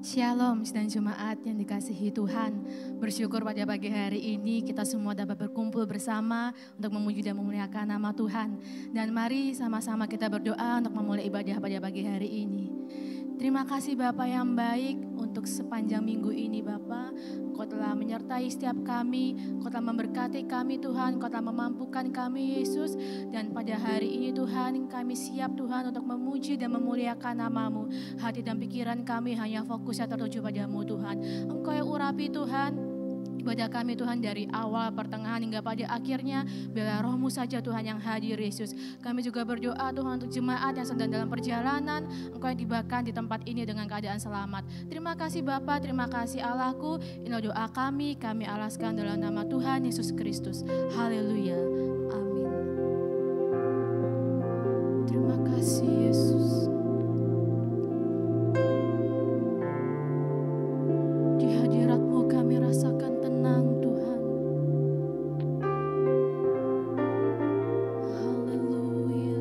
Shalom sedang jemaat yang dikasihi Tuhan. Bersyukur pada pagi hari ini kita semua dapat berkumpul bersama untuk memuji dan memuliakan nama Tuhan. Dan mari sama-sama kita berdoa untuk memulai ibadah pada pagi hari ini. Terima kasih Bapa yang baik untuk sepanjang minggu ini Bapa. Kau telah menyertai setiap kami, Kau telah memberkati kami Tuhan, Kau telah memampukan kami Yesus. Dan pada hari ini Tuhan kami siap Tuhan untuk memuji dan memuliakan nama-Mu. Hati dan pikiran kami hanya fokus tertuju padamu Tuhan. Engkau yang urapi Tuhan ibadah kami Tuhan dari awal, pertengahan hingga pada akhirnya. Biarlah Roh-Mu saja Tuhan yang hadir Yesus. Kami juga berdoa Tuhan untuk jemaat yang sedang dalam perjalanan. Engkau yang tibakan di tempat ini dengan keadaan selamat. Terima kasih Bapa, terima kasih Allahku. Inilah doa kami alaskan dalam nama Tuhan Yesus Kristus. Haleluya. Amin. Terima kasih Yesus. Di hadirat-Mu kami rasakan tenang Tuhan. Haleluya.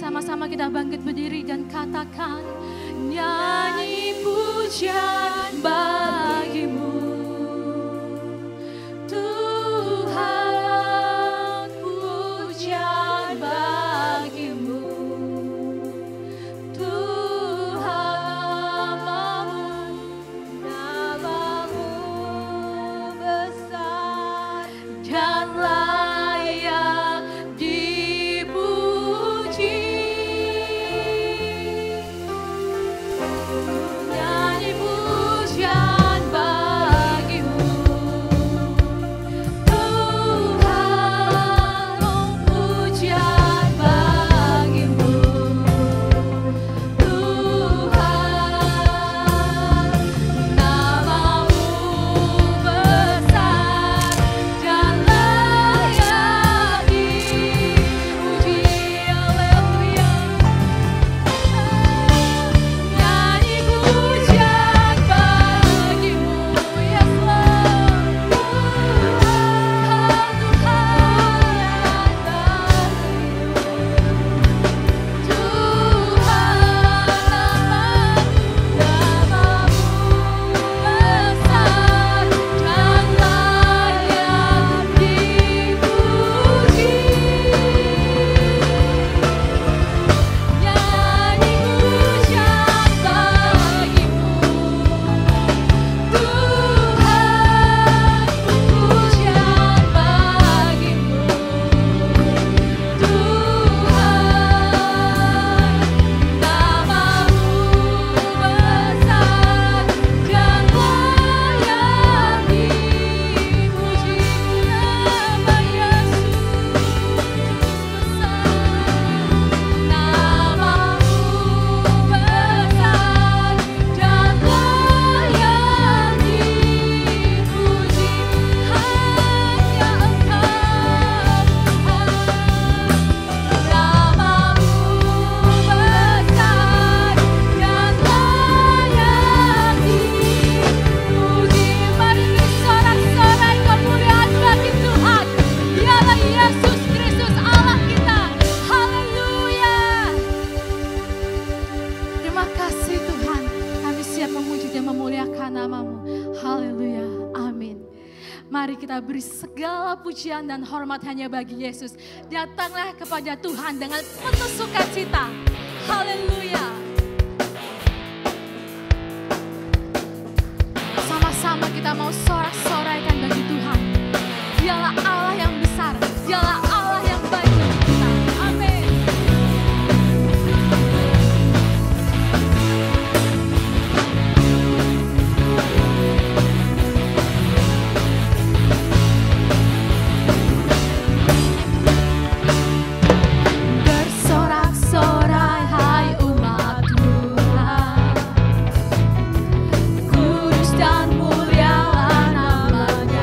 sama-sama kita bangkit berdiri dan katakan, nyanyi pujian bagimu Tuhan, pujian bagimu Tuhan, namamu besar dan layak dipuji. Nyanyi pujian bagimu Tuhan, pujian bagimu Tuhan, namamu besar dan layak dipuji. Haleluya. Nyanyi pujian bagimu, ya Tuhan, mari kita beri segala pujian dan hormat hanya bagi Yesus. Datanglah kepada Tuhan dengan penuh sukacita. Haleluya. Sama-sama kita mau sorak-soraikan bagi Tuhan. Dialah Allah yang besar, dialah Allah yang baik bagi kita. Amin. Bersorak-sorai hai umat Tuhan, kudus dan mulialah nama-Nya.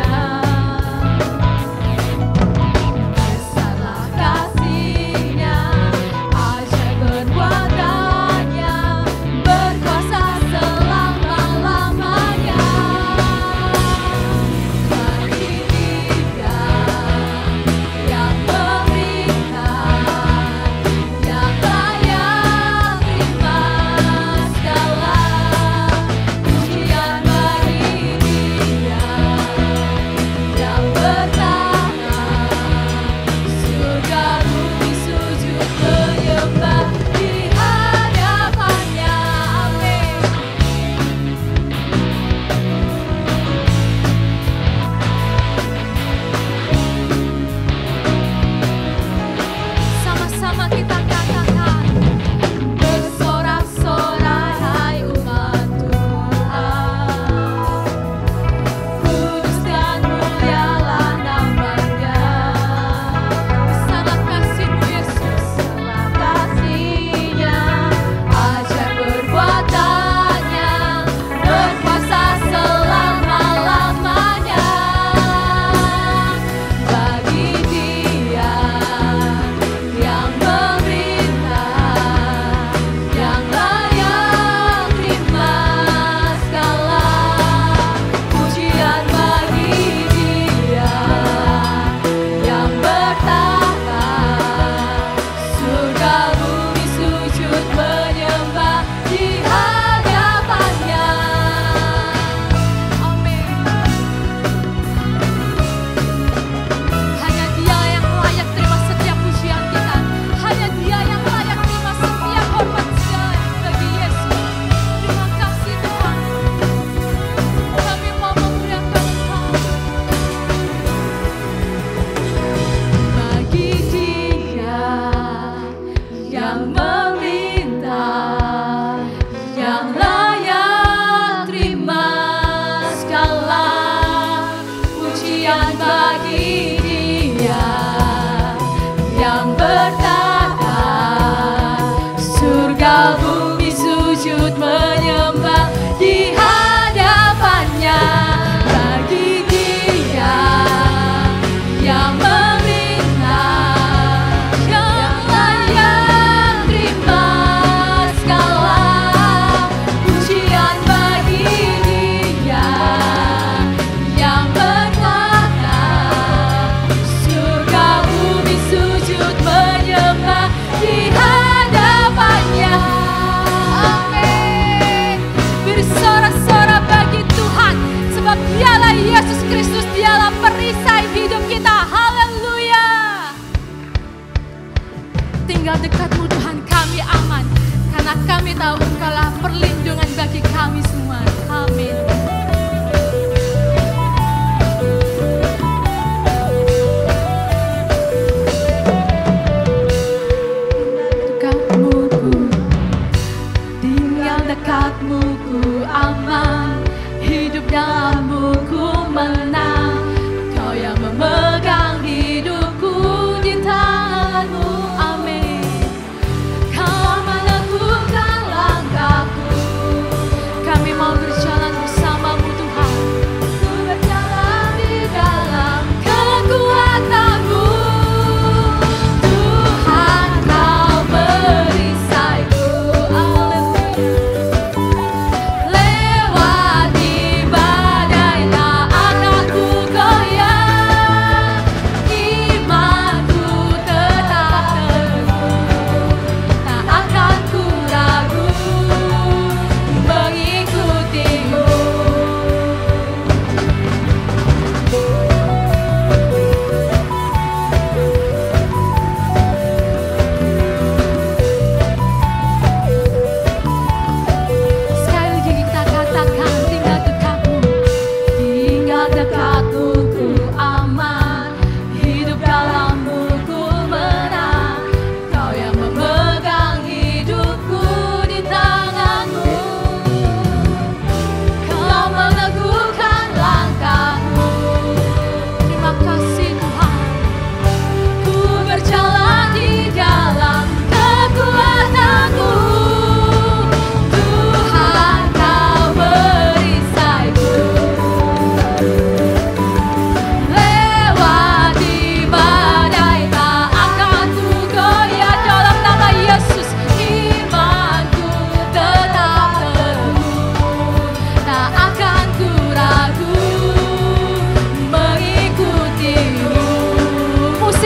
tahu Engkaulah perlindungan bagi kami semua. Amin. Dekatmu ku aman, hidup dalammu ku menang. Kau yang memegang hidupku di tanganmu, amin. Kau meneguhkan langkahku, kami mau berjalan bersamamu Tuhan. Ku berjalan di dalam kekuatanmu, Tuhan kau perisaiku.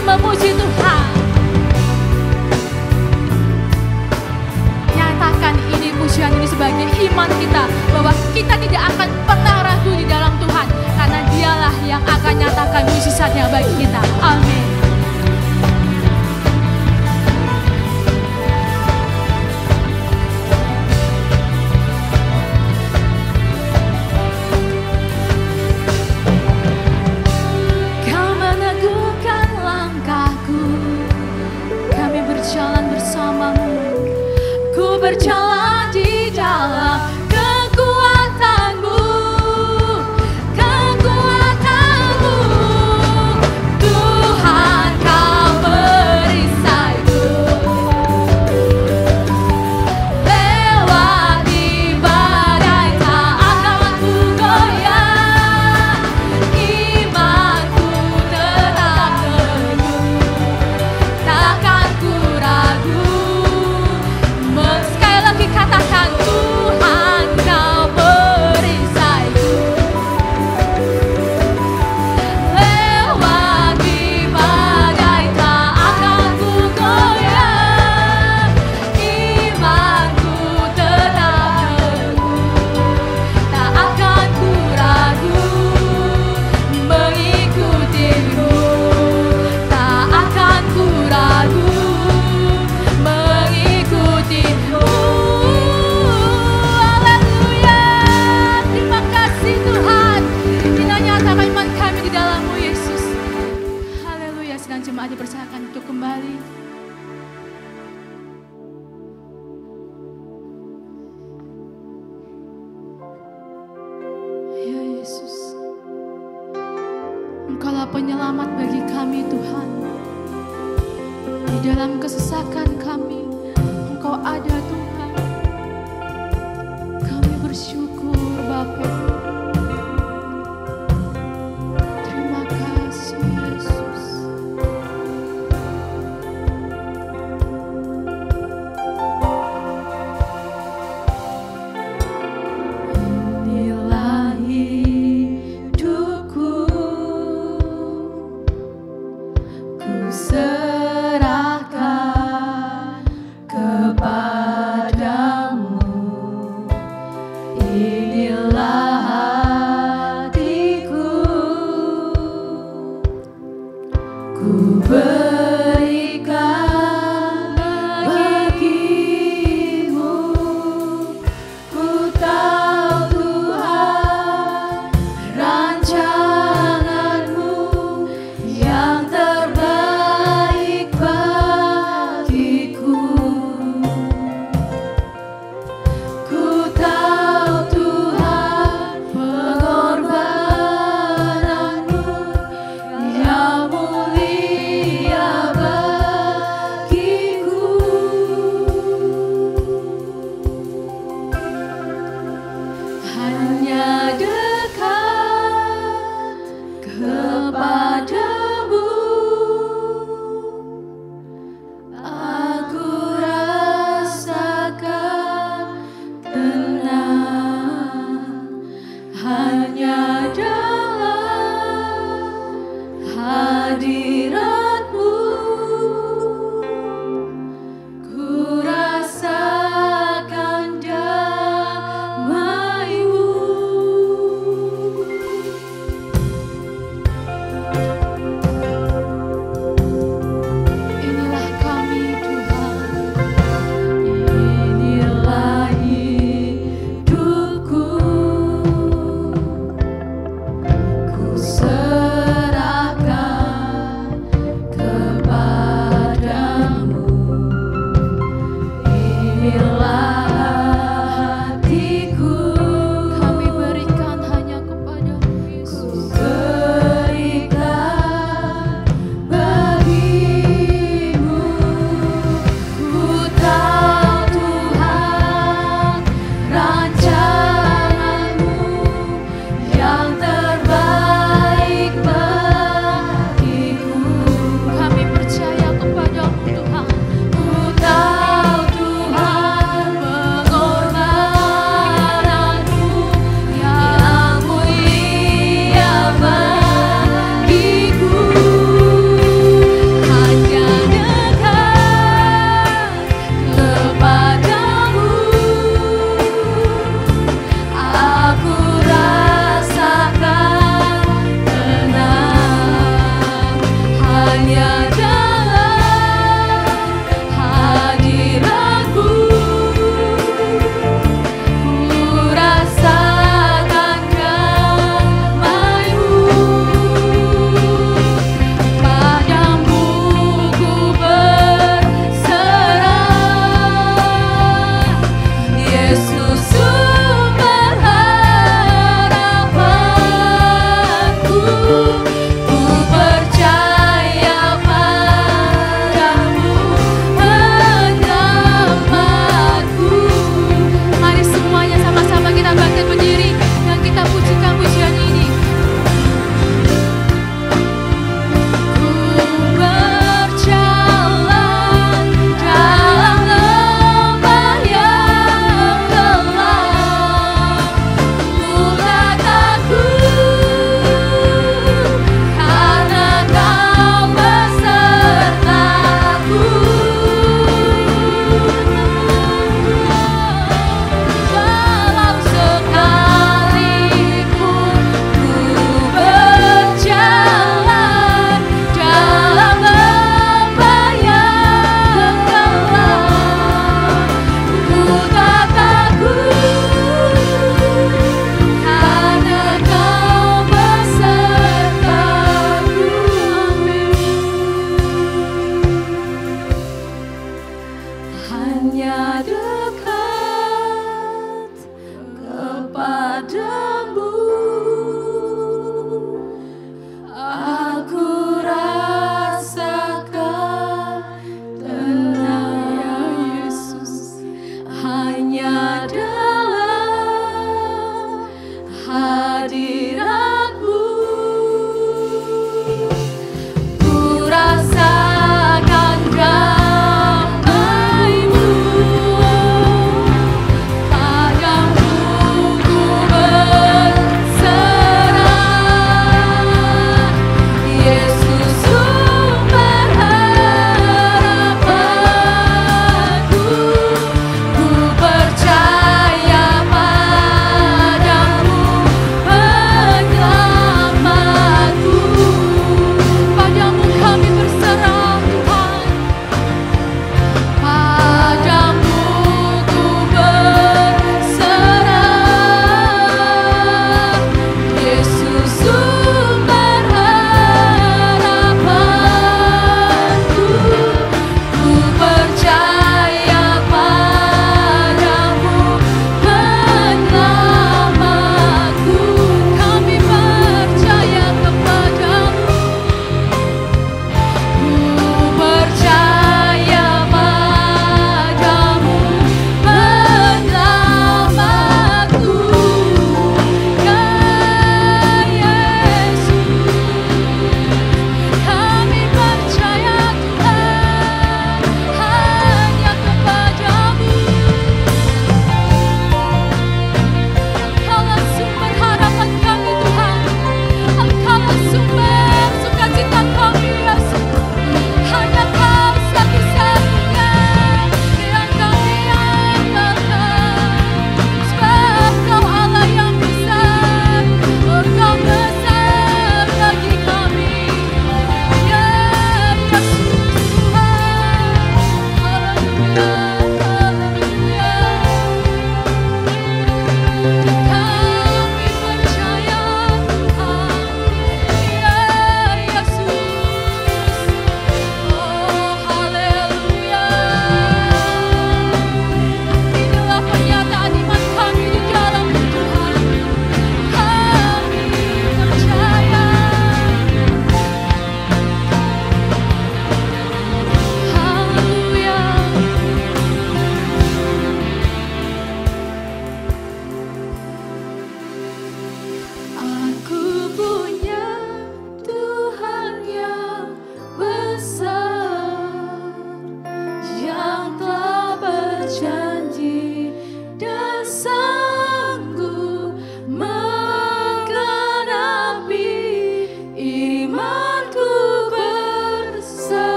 Memuji Tuhan. Nyatakan ini pujian ini sebagai iman kita, bahwa kita tidak akan pernah ragu di dalam Tuhan, karena Dialah yang akan nyatakan mujizatnya bagi kita. Amin. Berjalan di dalam kekuatanmu, kekuatanmu, Tuhan kau perisaiku. Lewati badai tak akan ku goyah, imanku tetap teguh, takkan ku ragu. Katakan Tuhan kau perisaiku. Lewati badai tak akan ku goyah, imanku tetap teguh, tak akan ku ragu mengikutimu, tak akan ku ragu mengikutimu. Jemaat dipersilakan untuk kembali. Ya Yesus, Engkaulah penyelamat bagi kami Tuhan. Di dalam kesesakan kami, Engkau ada Tuhan. Kami bersyukur Bapa. Serahkan kepada Padamu ku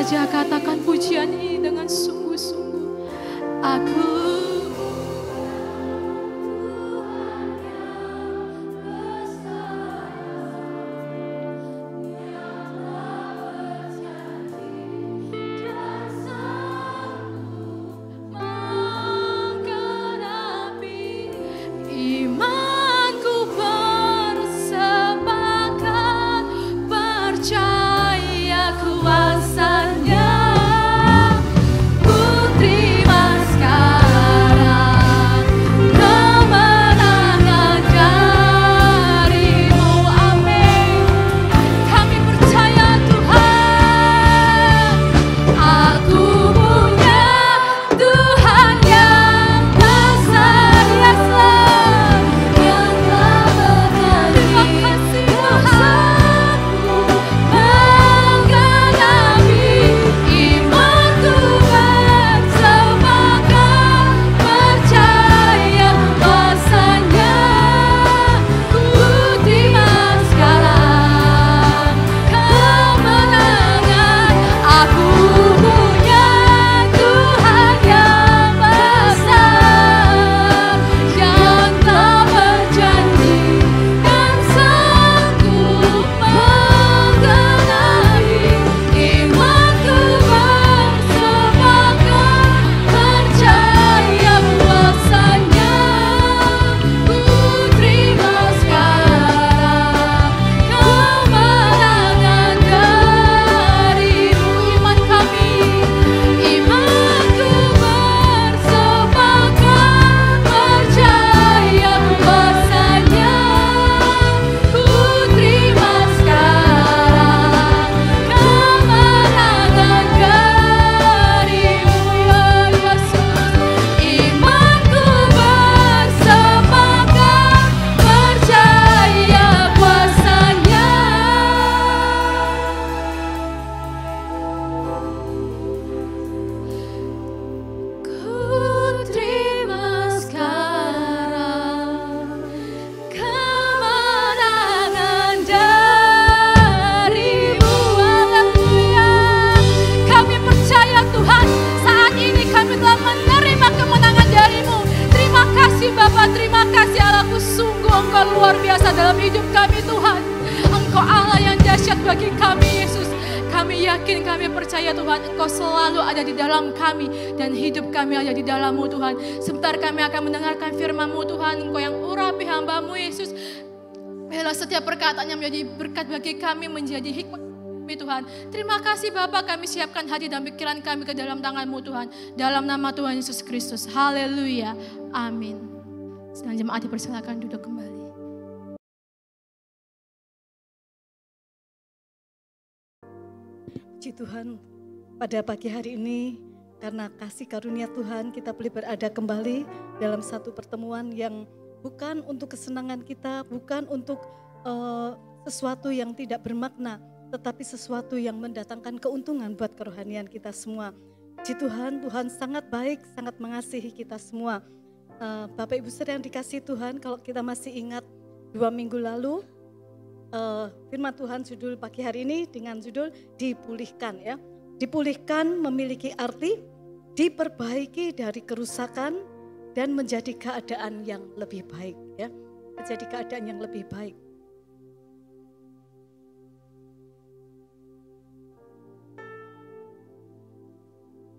saja katakan pujian ini dengan sungguh-sungguh. Aku kami menjadi hikmat Tuhan. Terima kasih Bapa, kami siapkan hati dan pikiran kami ke dalam tangan-Mu Tuhan. Dalam nama Tuhan Yesus Kristus. Haleluya. Amin. Sedang jemaat dipersilakan duduk kembali. Puji Tuhan, pada pagi hari ini karena kasih karunia Tuhan kita boleh berada kembali dalam satu pertemuan yang bukan untuk kesenangan kita, bukan untuk sesuatu yang tidak bermakna, tetapi sesuatu yang mendatangkan keuntungan buat kerohanian kita semua. Puji Tuhan, Tuhan sangat baik, sangat mengasihi kita semua. Bapak Ibu Saudara yang dikasihi Tuhan, kalau kita masih ingat 2 minggu lalu, firman Tuhan judul pagi hari ini dengan judul dipulihkan ya. Dipulihkan memiliki arti diperbaiki dari kerusakan dan menjadi keadaan yang lebih baik ya. Menjadi keadaan yang lebih baik.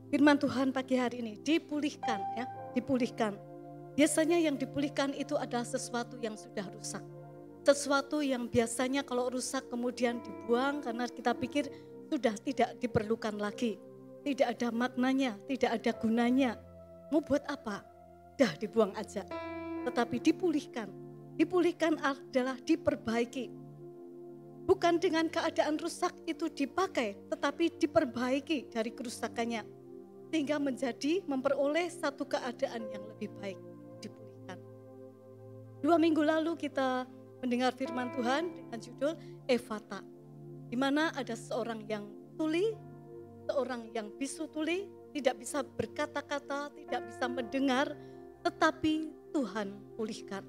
Firman Tuhan pagi hari ini, dipulihkan ya, dipulihkan. Biasanya yang dipulihkan itu adalah sesuatu yang sudah rusak. Sesuatu yang biasanya kalau rusak kemudian dibuang karena kita pikir sudah tidak diperlukan lagi. Tidak ada maknanya, tidak ada gunanya. Mau buat apa? Dah dibuang aja. Tetapi dipulihkan. Dipulihkan adalah diperbaiki. Bukan dengan keadaan rusak itu dipakai, tetapi diperbaiki dari kerusakannya. Sehingga menjadi memperoleh satu keadaan yang lebih baik, dipulihkan. 2 minggu lalu kita mendengar firman Tuhan dengan judul Efata, di mana ada seorang yang tuli, seorang yang bisu tuli, tidak bisa berkata-kata, tidak bisa mendengar, tetapi Tuhan pulihkan.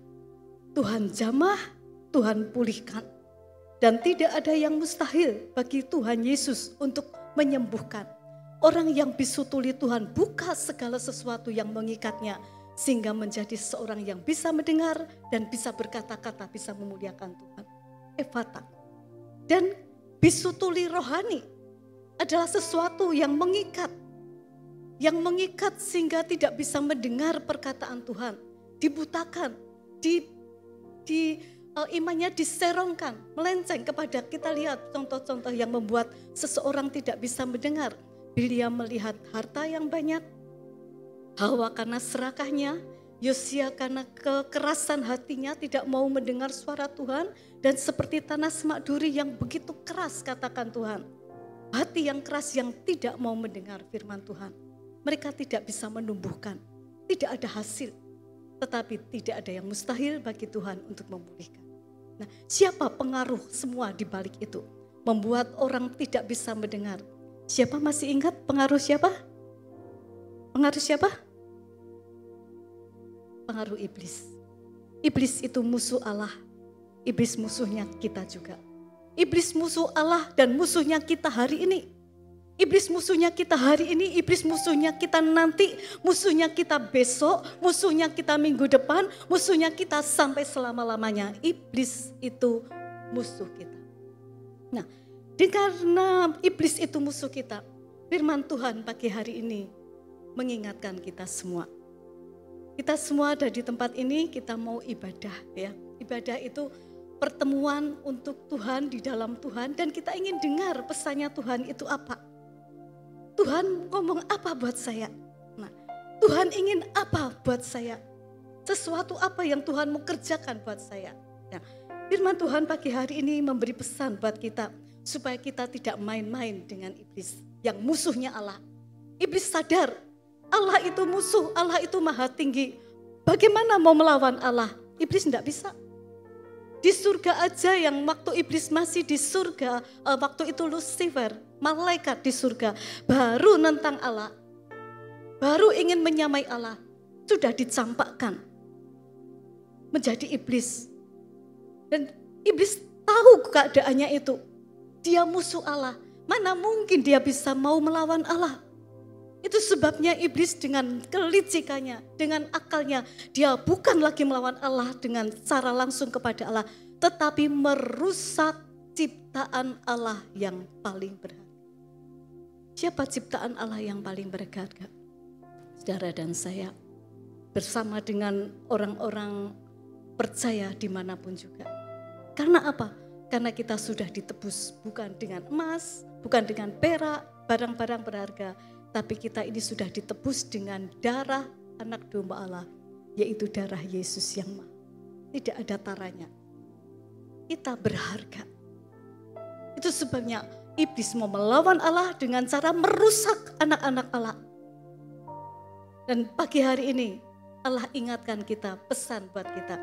Tuhan jamah, Tuhan pulihkan. Dan tidak ada yang mustahil bagi Tuhan Yesus untuk menyembuhkan. Orang yang bisu tuli Tuhan buka segala sesuatu yang mengikatnya, sehingga menjadi seorang yang bisa mendengar dan bisa berkata-kata, bisa memuliakan Tuhan. Efata. Dan bisu tuli rohani adalah sesuatu yang mengikat sehingga tidak bisa mendengar perkataan Tuhan, dibutakan, imannya diserongkan, melenceng kepada, kita lihat contoh-contoh yang membuat seseorang tidak bisa mendengar. Bilia melihat harta yang banyak, Hawa karena serakahnya, Yosia karena kekerasan hatinya tidak mau mendengar suara Tuhan, dan seperti tanah semak duri yang begitu keras, katakan Tuhan. Hati yang keras yang tidak mau mendengar firman Tuhan. Mereka tidak bisa menumbuhkan, tidak ada hasil. Tetapi tidak ada yang mustahil bagi Tuhan untuk memulihkan. Nah, siapa pengaruh semua di balik itu? Membuat orang tidak bisa mendengar. Siapa masih ingat pengaruh siapa? Pengaruh siapa? Pengaruh iblis. Iblis itu musuh Allah. Iblis musuhnya kita juga. Iblis musuh Allah dan musuhnya kita hari ini. Iblis musuhnya kita hari ini, iblis musuhnya kita nanti, musuhnya kita besok, musuhnya kita minggu depan, musuhnya kita sampai selama-lamanya. Iblis itu musuh kita. Nah, karena iblis itu musuh kita, firman Tuhan pagi hari ini mengingatkan kita semua. Kita semua ada di tempat ini, kita mau ibadah ya. Ibadah itu pertemuan untuk Tuhan, di dalam Tuhan, dan kita ingin dengar pesannya Tuhan itu apa. Tuhan ngomong apa buat saya? Nah, Tuhan ingin apa buat saya? Sesuatu apa yang Tuhan mau kerjakan buat saya? Nah, firman Tuhan pagi hari ini memberi pesan buat kita, supaya kita tidak main-main dengan iblis yang musuhnya Allah. Iblis sadar, Allah itu musuh, Allah itu maha tinggi. Bagaimana mau melawan Allah? Iblis tidak bisa. Di surga aja yang waktu iblis masih di surga, waktu itu Lucifer, malaikat di surga, baru nentang Allah, baru ingin menyamai Allah, sudah dicampakkan menjadi iblis. Dan iblis tahu keadaannya itu, dia musuh Allah, mana mungkin dia bisa mau melawan Allah. Itu sebabnya iblis dengan kelicikannya, dengan akalnya, dia bukan lagi melawan Allah dengan cara langsung kepada Allah, tetapi merusak ciptaan Allah yang paling berharga. Siapa ciptaan Allah yang paling berharga? Saudara dan saya, bersama dengan orang-orang percaya dimanapun juga. Karena apa? Karena kita sudah ditebus bukan dengan emas, bukan dengan perak, barang-barang berharga, tapi kita ini sudah ditebus dengan darah anak domba Allah, yaitu darah Yesus yang mahal. Tidak ada taranya. Kita berharga. Itu sebabnya iblis mau melawan Allah dengan cara merusak anak-anak Allah. Dan pagi hari ini Allah ingatkan kita, pesan buat kita.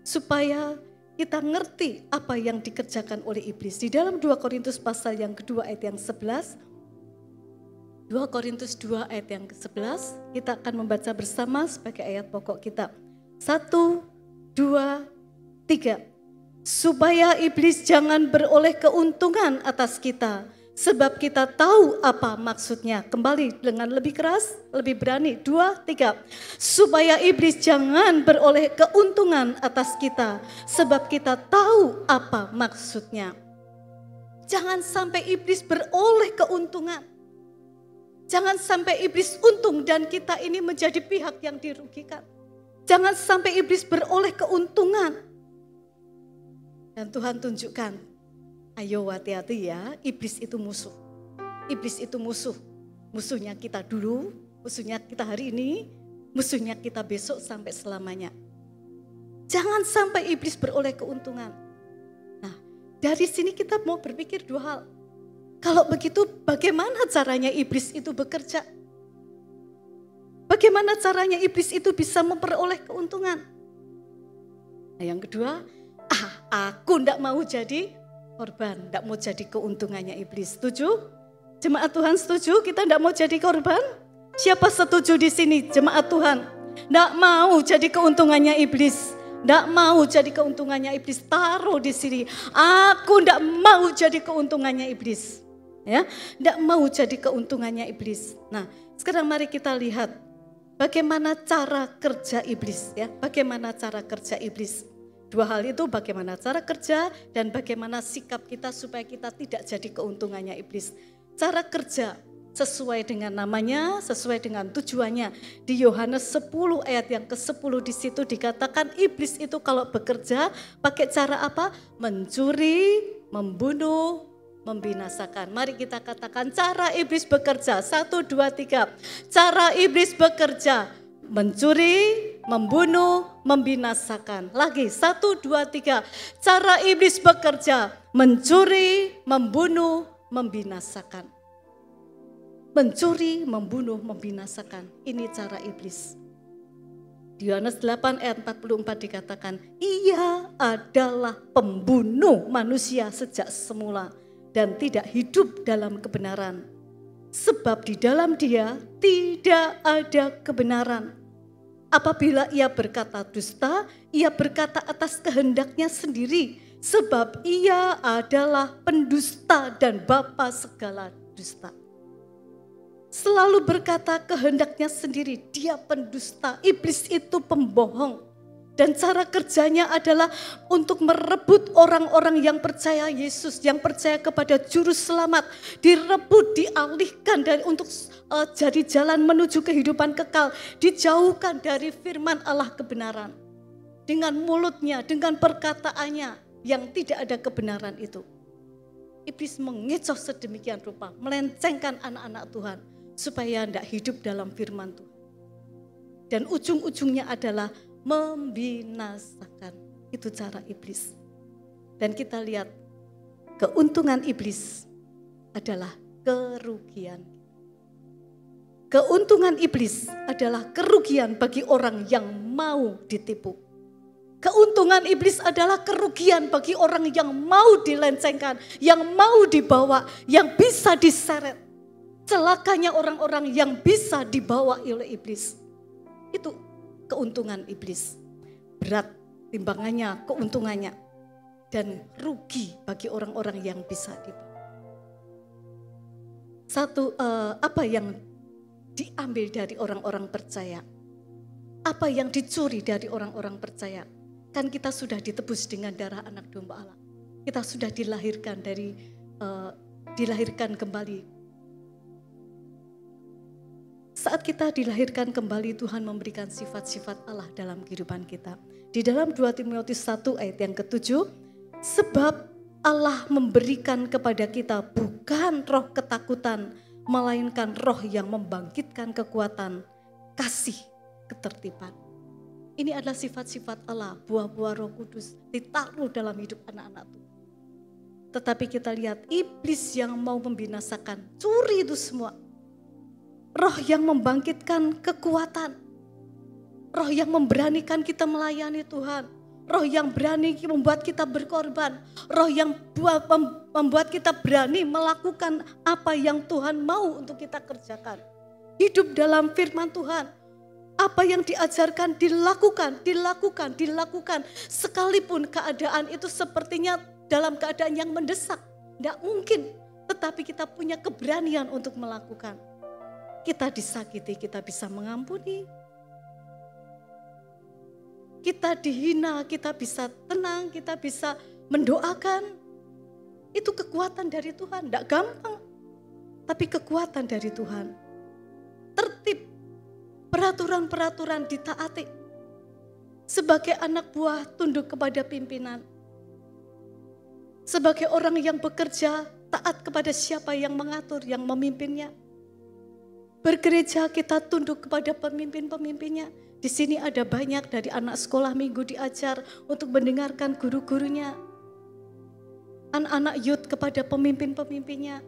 Supaya kita ngerti apa yang dikerjakan oleh iblis. Di dalam 2 Korintus pasal yang kedua ayat yang 11, 2 Korintus 2 ayat yang ke-11, kita akan membaca bersama sebagai ayat pokok kita. 1, 2, 3. Supaya iblis jangan beroleh keuntungan atas kita, sebab kita tahu apa maksudnya. Kembali dengan lebih keras, lebih berani. 2, 3. Supaya iblis jangan beroleh keuntungan atas kita, sebab kita tahu apa maksudnya. Jangan sampai iblis beroleh keuntungan. Jangan sampai iblis untung dan kita ini menjadi pihak yang dirugikan. Jangan sampai iblis beroleh keuntungan. Dan Tuhan tunjukkan, ayo hati-hati ya, iblis itu musuh. Iblis itu musuh. Musuhnya kita dulu, musuhnya kita hari ini, musuhnya kita besok sampai selamanya. Jangan sampai iblis beroleh keuntungan. Nah, dari sini kita mau berpikir dua hal. Kalau begitu bagaimana caranya iblis itu bekerja? Bagaimana caranya iblis itu bisa memperoleh keuntungan? Nah, yang kedua, aku tidak mau jadi korban, tidak mau jadi keuntungannya iblis. Setuju? Jemaat Tuhan setuju kita tidak mau jadi korban? Siapa setuju di sini jemaat Tuhan? Tidak mau jadi keuntungannya iblis. Tidak mau jadi keuntungannya iblis. Taruh di sini. Aku tidak mau jadi keuntungannya iblis. Ya, tidak mau jadi keuntungannya iblis. Nah, sekarang mari kita lihat bagaimana cara kerja iblis, ya. Bagaimana cara kerja iblis? Dua hal itu, bagaimana cara kerja dan bagaimana sikap kita supaya kita tidak jadi keuntungannya iblis. Cara kerja sesuai dengan namanya, sesuai dengan tujuannya. Di Yohanes 10 ayat yang ke-10 di situ dikatakan iblis itu kalau bekerja pakai cara apa? Mencuri, membunuh, membinasakan. Mari kita katakan cara iblis bekerja. 1, 2, 3. Cara iblis bekerja. Mencuri, membunuh, membinasakan. Lagi 1, 2, 3. Cara iblis bekerja. Mencuri, membunuh, membinasakan. Mencuri, membunuh, membinasakan. Ini cara iblis. Di Yohanes 8 ayat 44 dikatakan, ia adalah pembunuh manusia sejak semula dan tidak hidup dalam kebenaran. Sebab di dalam dia tidak ada kebenaran. Apabila ia berkata dusta, ia berkata atas kehendaknya sendiri. Sebab ia adalah pendusta dan bapa segala dusta. Selalu berkata kehendaknya sendiri, dia pendusta. Iblis itu pembohong. Dan cara kerjanya adalah untuk merebut orang-orang yang percaya Yesus, yang percaya kepada Juru Selamat. Direbut, dialihkan dari untuk jadi jalan menuju kehidupan kekal. Dijauhkan dari firman Allah kebenaran. Dengan mulutnya, dengan perkataannya yang tidak ada kebenaran itu. Iblis mengecoh sedemikian rupa, melencengkan anak-anak Tuhan. Supaya tidak hidup dalam firman Tuhan. Dan ujung-ujungnya adalah membinasakan. Itu cara iblis. Dan kita lihat keuntungan iblis adalah kerugian. Keuntungan iblis adalah kerugian bagi orang yang mau ditipu. Keuntungan iblis adalah kerugian bagi orang yang mau dilencengkan, yang mau dibawa, yang bisa diseret. Celakanya orang-orang yang bisa dibawa oleh iblis. Itu keuntungan iblis. Berat timbangannya, keuntungannya. Dan rugi bagi orang-orang yang bisa dibawa. Satu, apa yang diambil dari orang-orang percaya? Apa yang dicuri dari orang-orang percaya? Kan kita sudah ditebus dengan darah anak domba Allah. Kita sudah dilahirkan dilahirkan kembali. Saat kita dilahirkan kembali, Tuhan memberikan sifat-sifat Allah dalam kehidupan kita. Di dalam 2 Timotius 1 ayat yang ke-7, sebab Allah memberikan kepada kita bukan roh ketakutan, melainkan roh yang membangkitkan kekuatan, kasih, ketertiban. Ini adalah sifat-sifat Allah, buah-buah Roh Kudus ditaruh dalam hidup anak-anak Tuhan. Tetapi kita lihat iblis yang mau membinasakan, curi itu semua. Roh yang membangkitkan kekuatan. Roh yang memberanikan kita melayani Tuhan. Roh yang berani membuat kita berkorban. Roh yang membuat kita berani melakukan apa yang Tuhan mau untuk kita kerjakan. Hidup dalam firman Tuhan. Apa yang diajarkan dilakukan. Sekalipun keadaan itu sepertinya dalam keadaan yang mendesak. Tidak mungkin. Tetapi kita punya keberanian untuk melakukan. Kita disakiti, kita bisa mengampuni. Kita dihina, kita bisa tenang, kita bisa mendoakan. Itu kekuatan dari Tuhan, tidak gampang. Tapi kekuatan dari Tuhan. Tertib, peraturan-peraturan ditaati. Sebagai anak buah tunduk kepada pimpinan. Sebagai orang yang bekerja, taat kepada siapa yang mengatur, yang memimpinnya. Bergereja kita tunduk kepada pemimpin-pemimpinnya. Di sini ada banyak dari anak sekolah minggu diajar untuk mendengarkan guru-gurunya. Anak-anak youth kepada pemimpin-pemimpinnya.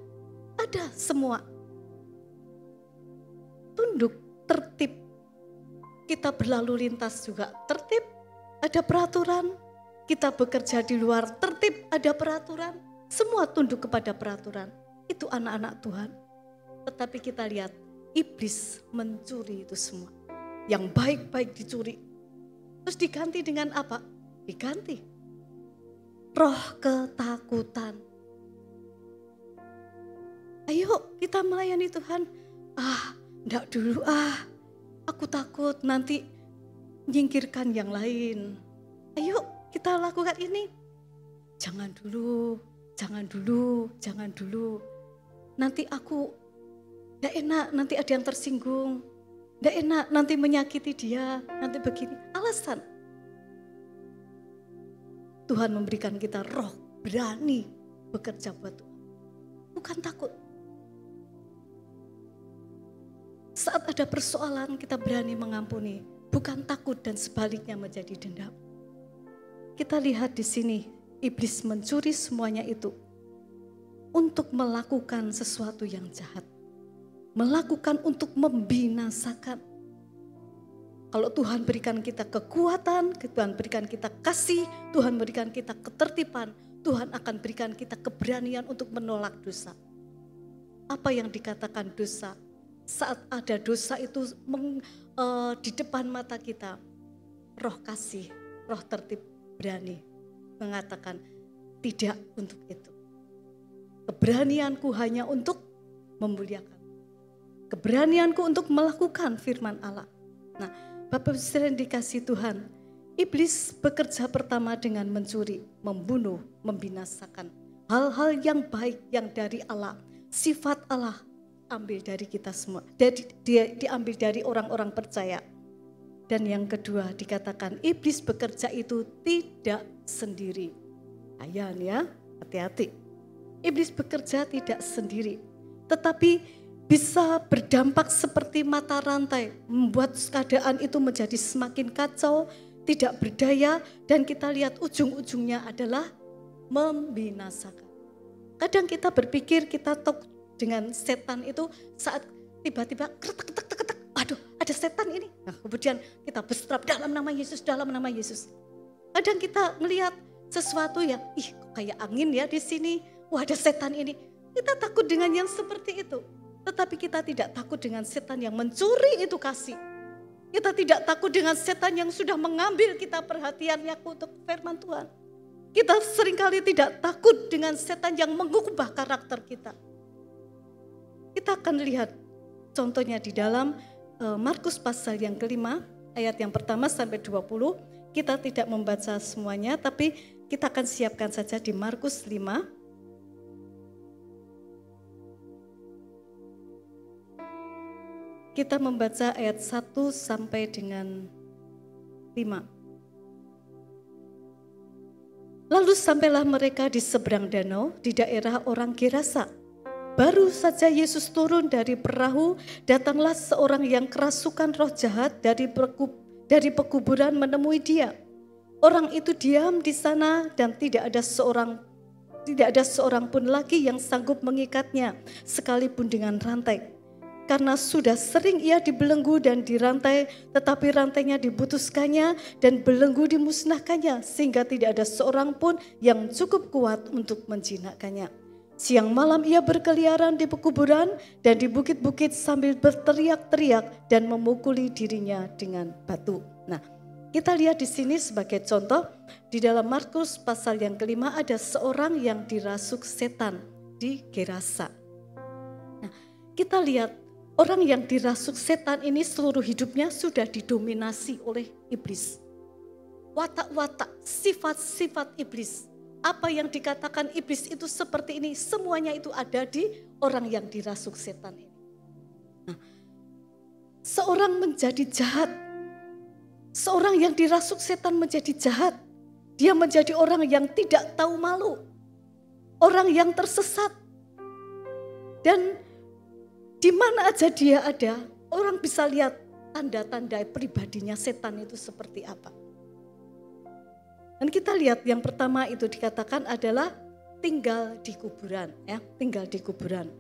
Ada semua. Tunduk, tertib. Kita berlalu lintas juga tertib. Ada peraturan. Kita bekerja di luar tertib, ada peraturan. Semua tunduk kepada peraturan. Itu anak-anak Tuhan. Tetapi kita lihat. Iblis mencuri itu semua. Yang baik-baik dicuri. Terus diganti dengan apa? Diganti. Roh ketakutan. Ayo kita melayani Tuhan. Enggak dulu aku takut nanti menyingkirkan yang lain. Ayo kita lakukan ini. Jangan dulu. Nanti aku enggak enak, nanti ada yang tersinggung. Enggak enak, nanti menyakiti dia, nanti begini. Alasan. Tuhan memberikan kita roh berani bekerja buat Tuhan. Bukan takut. Saat ada persoalan kita berani mengampuni. Bukan takut dan sebaliknya menjadi dendam. Kita lihat di sini, iblis mencuri semuanya itu untuk melakukan sesuatu yang jahat. Melakukan untuk membinasakan. Kalau Tuhan berikan kita kekuatan, Tuhan berikan kita kasih, Tuhan berikan kita ketertiban, Tuhan akan berikan kita keberanian untuk menolak dosa. Apa yang dikatakan dosa? Saat ada dosa itu di depan mata kita, roh kasih, roh tertib berani mengatakan tidak untuk itu. Keberanianku hanya untuk memuliakan. Keberanianku untuk melakukan firman Allah. Nah, Bapak Ibu sekalian dikasih Tuhan, iblis bekerja pertama dengan mencuri, membunuh, membinasakan. Hal-hal yang baik yang dari Allah, sifat Allah ambil dari kita semua. Diambil dari orang-orang percaya. Dan yang kedua dikatakan iblis bekerja itu tidak sendiri. Ayan ya, hati-hati. Iblis bekerja tidak sendiri, tetapi bisa berdampak seperti mata rantai, membuat keadaan itu menjadi semakin kacau, tidak berdaya, dan kita lihat ujung-ujungnya adalah membinasakan. Kadang kita berpikir kita takut dengan setan itu saat tiba-tiba ketek, aduh ada setan ini. Nah, kemudian kita berserap dalam nama Yesus, dalam nama Yesus. Kadang kita melihat sesuatu yang, kok kayak angin ya di sini, wah ada setan ini. Kita takut dengan yang seperti itu. Tetapi kita tidak takut dengan setan yang mencuri itu kasih. Kita tidak takut dengan setan yang sudah mengambil kita perhatiannya untuk firman Tuhan. Kita seringkali tidak takut dengan setan yang mengubah karakter kita. Kita akan lihat contohnya di dalam Markus pasal yang kelima, ayat yang pertama sampai 20. Kita tidak membaca semuanya, tapi kita akan siapkan saja di Markus 5. Kita membaca ayat 1 sampai dengan 5. Lalu sampailah mereka di seberang danau di daerah orang Gerasa. Baru saja Yesus turun dari perahu, datanglah seorang yang kerasukan roh jahat dari pekuburan menemui dia. Orang itu diam di sana dan tidak ada seorang pun lagi yang sanggup mengikatnya, sekalipun dengan rantai. Karena sudah sering ia dibelenggu dan dirantai, tetapi rantainya diputuskannya dan belenggu dimusnahkannya, sehingga tidak ada seorang pun yang cukup kuat untuk menjinakkannya. Siang malam ia berkeliaran di pekuburan dan di bukit-bukit sambil berteriak-teriak dan memukuli dirinya dengan batu. Nah, kita lihat di sini sebagai contoh, di dalam Markus pasal yang kelima ada seorang yang dirasuk setan di Gerasa. Nah, kita lihat orang yang dirasuk setan ini seluruh hidupnya sudah didominasi oleh iblis. Watak-watak, sifat-sifat iblis. Apa yang dikatakan iblis itu seperti ini, semuanya itu ada di orang yang dirasuk setan ini. Nah, seorang menjadi jahat. Seorang yang dirasuk setan menjadi jahat. Dia menjadi orang yang tidak tahu malu. Orang yang tersesat. Dan di mana aja dia ada, orang bisa lihat tanda-tanda pribadinya setan itu seperti apa. Dan kita lihat yang pertama itu dikatakan adalah tinggal di kuburan, ya, tinggal di kuburan.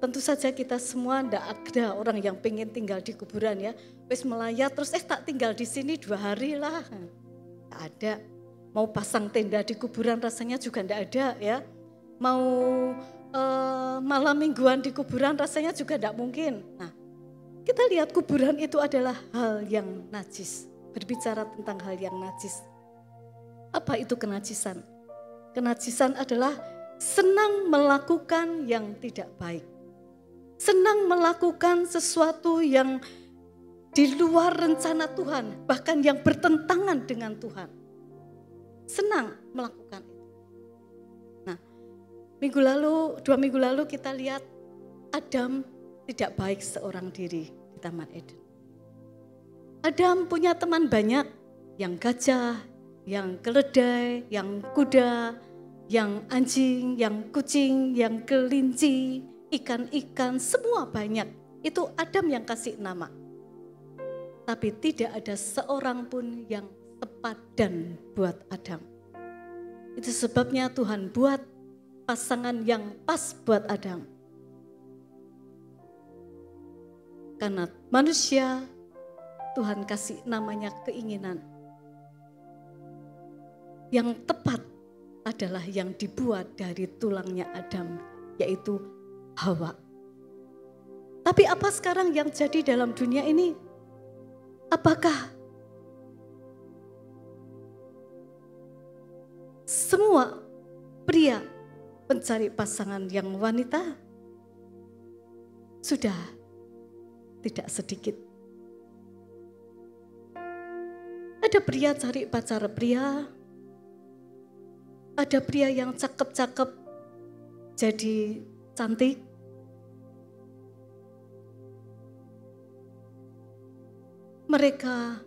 Tentu saja kita semua tidak ada orang yang pengen tinggal di kuburan ya. Wis melayat terus tak tinggal di sini 2 hari lah. Tidak ada. Mau pasang tenda di kuburan rasanya juga tidak ada ya. Mau malam mingguan di kuburan rasanya juga tidak mungkin. Nah, kita lihat kuburan itu adalah hal yang najis. Berbicara tentang hal yang najis. Apa itu kenajisan? Kenajisan adalah senang melakukan yang tidak baik, senang melakukan sesuatu yang di luar rencana Tuhan, bahkan yang bertentangan dengan Tuhan. Senang melakukan itu. Nah, 2 minggu lalu kita lihat Adam tidak baik seorang diri di Taman Eden. Adam punya teman banyak, yang gajah, yang keledai, yang kuda, yang anjing, yang kucing, yang kelinci, ikan-ikan, semua banyak. Itu Adam yang kasih nama. Tapi tidak ada seorang pun yang sepadan buat Adam. Itu sebabnya Tuhan buat pasangan yang pas buat Adam. Karena manusia, Tuhan kasih namanya keinginan. Yang tepat adalah yang dibuat dari tulangnya Adam, yaitu Hawa. Tapi apa sekarang yang jadi dalam dunia ini? Apakah semua pria mencari pasangan yang wanita? Sudah tidak sedikit. Ada pria cari pacar pria, ada pria yang cakep-cakep jadi cantik. Mereka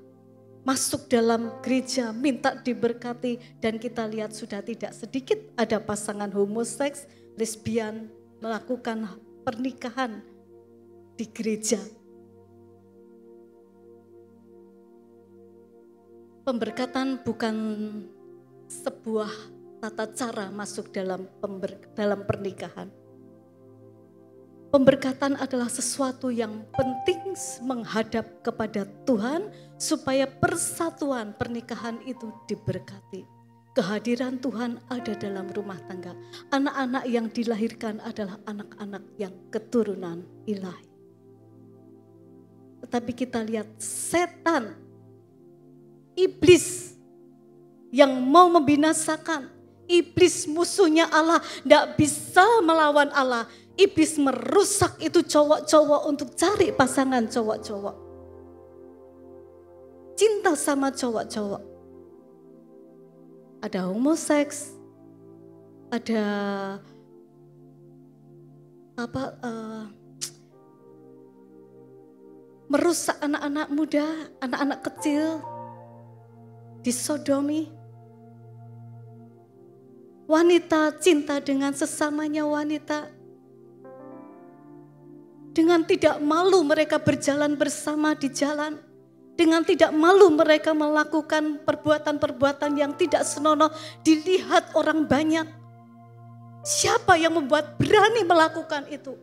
masuk dalam gereja, minta diberkati, dan kita lihat sudah tidak sedikit ada pasangan homoseks, lesbian melakukan pernikahan di gereja. Pemberkatan bukan sebuah tata cara masuk dalam pernikahan. Pemberkatan adalah sesuatu yang penting menghadap kepada Tuhan supaya persatuan pernikahan itu diberkati. Kehadiran Tuhan ada dalam rumah tangga. Anak-anak yang dilahirkan adalah anak-anak yang keturunan ilahi. Tetapi kita lihat setan, iblis yang mau membinasakan. Iblis musuhnya Allah, tidak bisa melawan Allah. Iblis merusak itu cowok-cowok untuk cari pasangan cowok-cowok. Cinta sama cowok-cowok. Ada homoseks, ada merusak anak-anak muda, anak-anak kecil, disodomi. Wanita cinta dengan sesamanya wanita. Dengan tidak malu mereka berjalan bersama di jalan. Dengan tidak malu mereka melakukan perbuatan-perbuatan yang tidak senonoh dilihat orang banyak. Siapa yang membuat berani melakukan itu?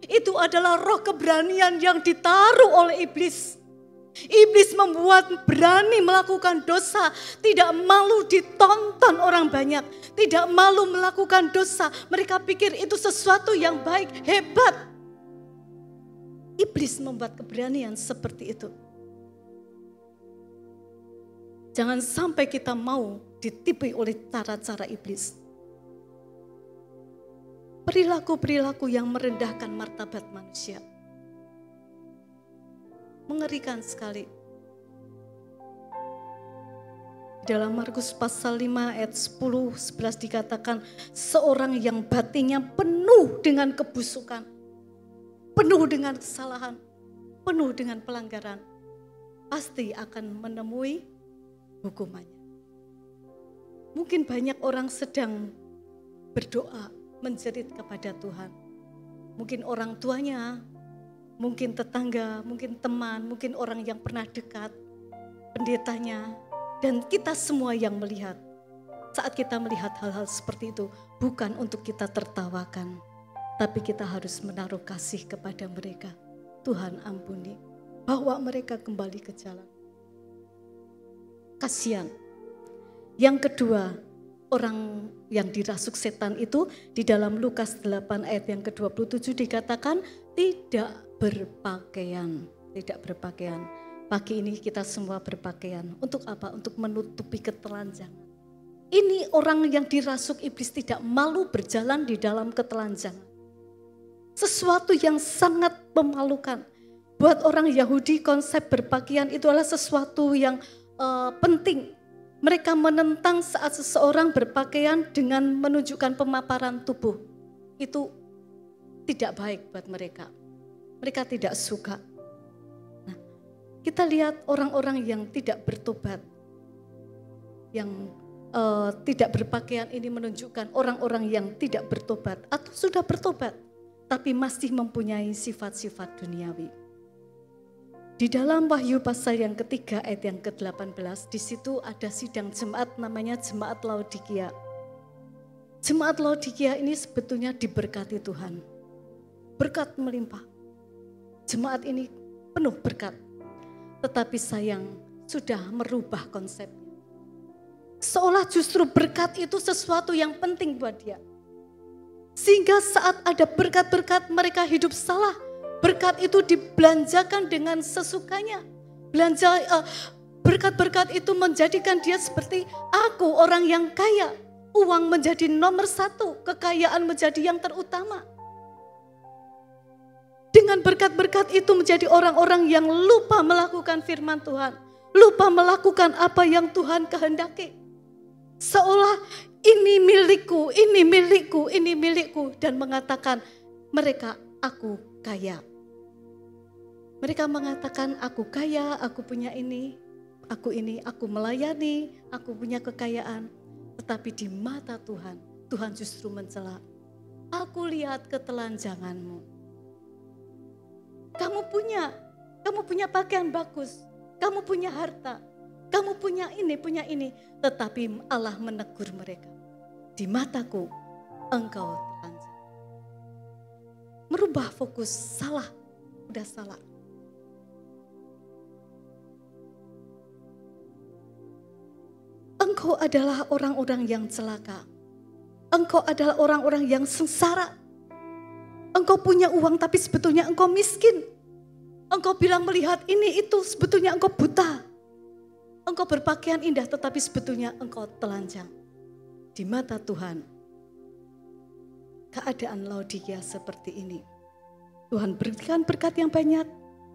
Itu adalah roh keberanian yang ditaruh oleh iblis. Iblis membuat berani melakukan dosa, tidak malu ditonton orang banyak, tidak malu melakukan dosa. Mereka pikir itu sesuatu yang baik, hebat. Iblis membuat keberanian seperti itu. Jangan sampai kita mau ditipu oleh cara-cara iblis. Perilaku-perilaku yang merendahkan martabat manusia. Mengerikan sekali. Dalam Markus pasal 5 ayat 10-11 dikatakan seorang yang batinnya penuh dengan kebusukan, penuh dengan kesalahan, penuh dengan pelanggaran, pasti akan menemui hukumannya. Mungkin banyak orang sedang berdoa, menjerit kepada Tuhan. Mungkin orang tuanya, mungkin tetangga, mungkin teman, mungkin orang yang pernah dekat, pendetanya, dan kita semua yang melihat. Saat kita melihat hal-hal seperti itu, bukan untuk kita tertawakan, tapi kita harus menaruh kasih kepada mereka. Tuhan ampuni, bawa mereka kembali ke jalan. Kasihan. Yang kedua, orang yang dirasuk setan itu di dalam Lukas 8 ayat yang ke-27 dikatakan tidak berpakaian. Tidak berpakaian. Pagi ini kita semua berpakaian. Untuk apa? Untuk menutupi ketelanjangan. ini orang yang dirasuk iblis tidak malu berjalan di dalam ketelanjangan. Sesuatu yang sangat memalukan. Buat orang Yahudi konsep berpakaian itu adalah sesuatu yang penting. Mereka menentang saat seseorang berpakaian dengan menunjukkan pemaparan tubuh. Itu tidak baik buat mereka. Mereka tidak suka. Nah, kita lihat orang-orang yang tidak bertobat. Yang tidak berpakaian ini menunjukkan orang-orang yang tidak bertobat atau sudah bertobat. Tapi masih mempunyai sifat-sifat duniawi. Di dalam Wahyu pasal yang ketiga ayat yang ke-18, di situ ada sidang jemaat namanya Jemaat Laodikia. Jemaat Laodikia ini sebetulnya diberkati Tuhan. Berkat melimpah. Jemaat ini penuh berkat. Tetapi sayang sudah merubah konsepnya. Seolah justru berkat itu sesuatu yang penting buat dia. Sehingga saat ada berkat-berkat mereka hidup salah. Berkat itu dibelanjakan dengan sesukanya. Berkat-berkat itu menjadikan dia seperti aku orang yang kaya. Uang menjadi nomor satu, kekayaan menjadi yang terutama. Dengan berkat-berkat itu menjadi orang-orang yang lupa melakukan firman Tuhan. Lupa melakukan apa yang Tuhan kehendaki. Seolah ini milikku, ini milikku, ini milikku. Dan mengatakan mereka aku kaya. Mereka mengatakan aku kaya, aku punya ini, aku melayani, aku punya kekayaan. Tetapi di mata Tuhan, Tuhan justru mencela. Aku lihat ketelanjanganmu. Kamu punya pakaian bagus, kamu punya harta, kamu punya ini. Tetapi Allah menegur mereka. Di mataku, engkau telanjang. Merubah fokus, salah, udah salah. Engkau adalah orang-orang yang celaka. Engkau adalah orang-orang yang sengsara. Engkau punya uang tapi sebetulnya engkau miskin. Engkau bilang melihat ini itu sebetulnya engkau buta. Engkau berpakaian indah tetapi sebetulnya engkau telanjang. Di mata Tuhan, keadaan Laodikia seperti ini. Tuhan berikan berkat yang banyak,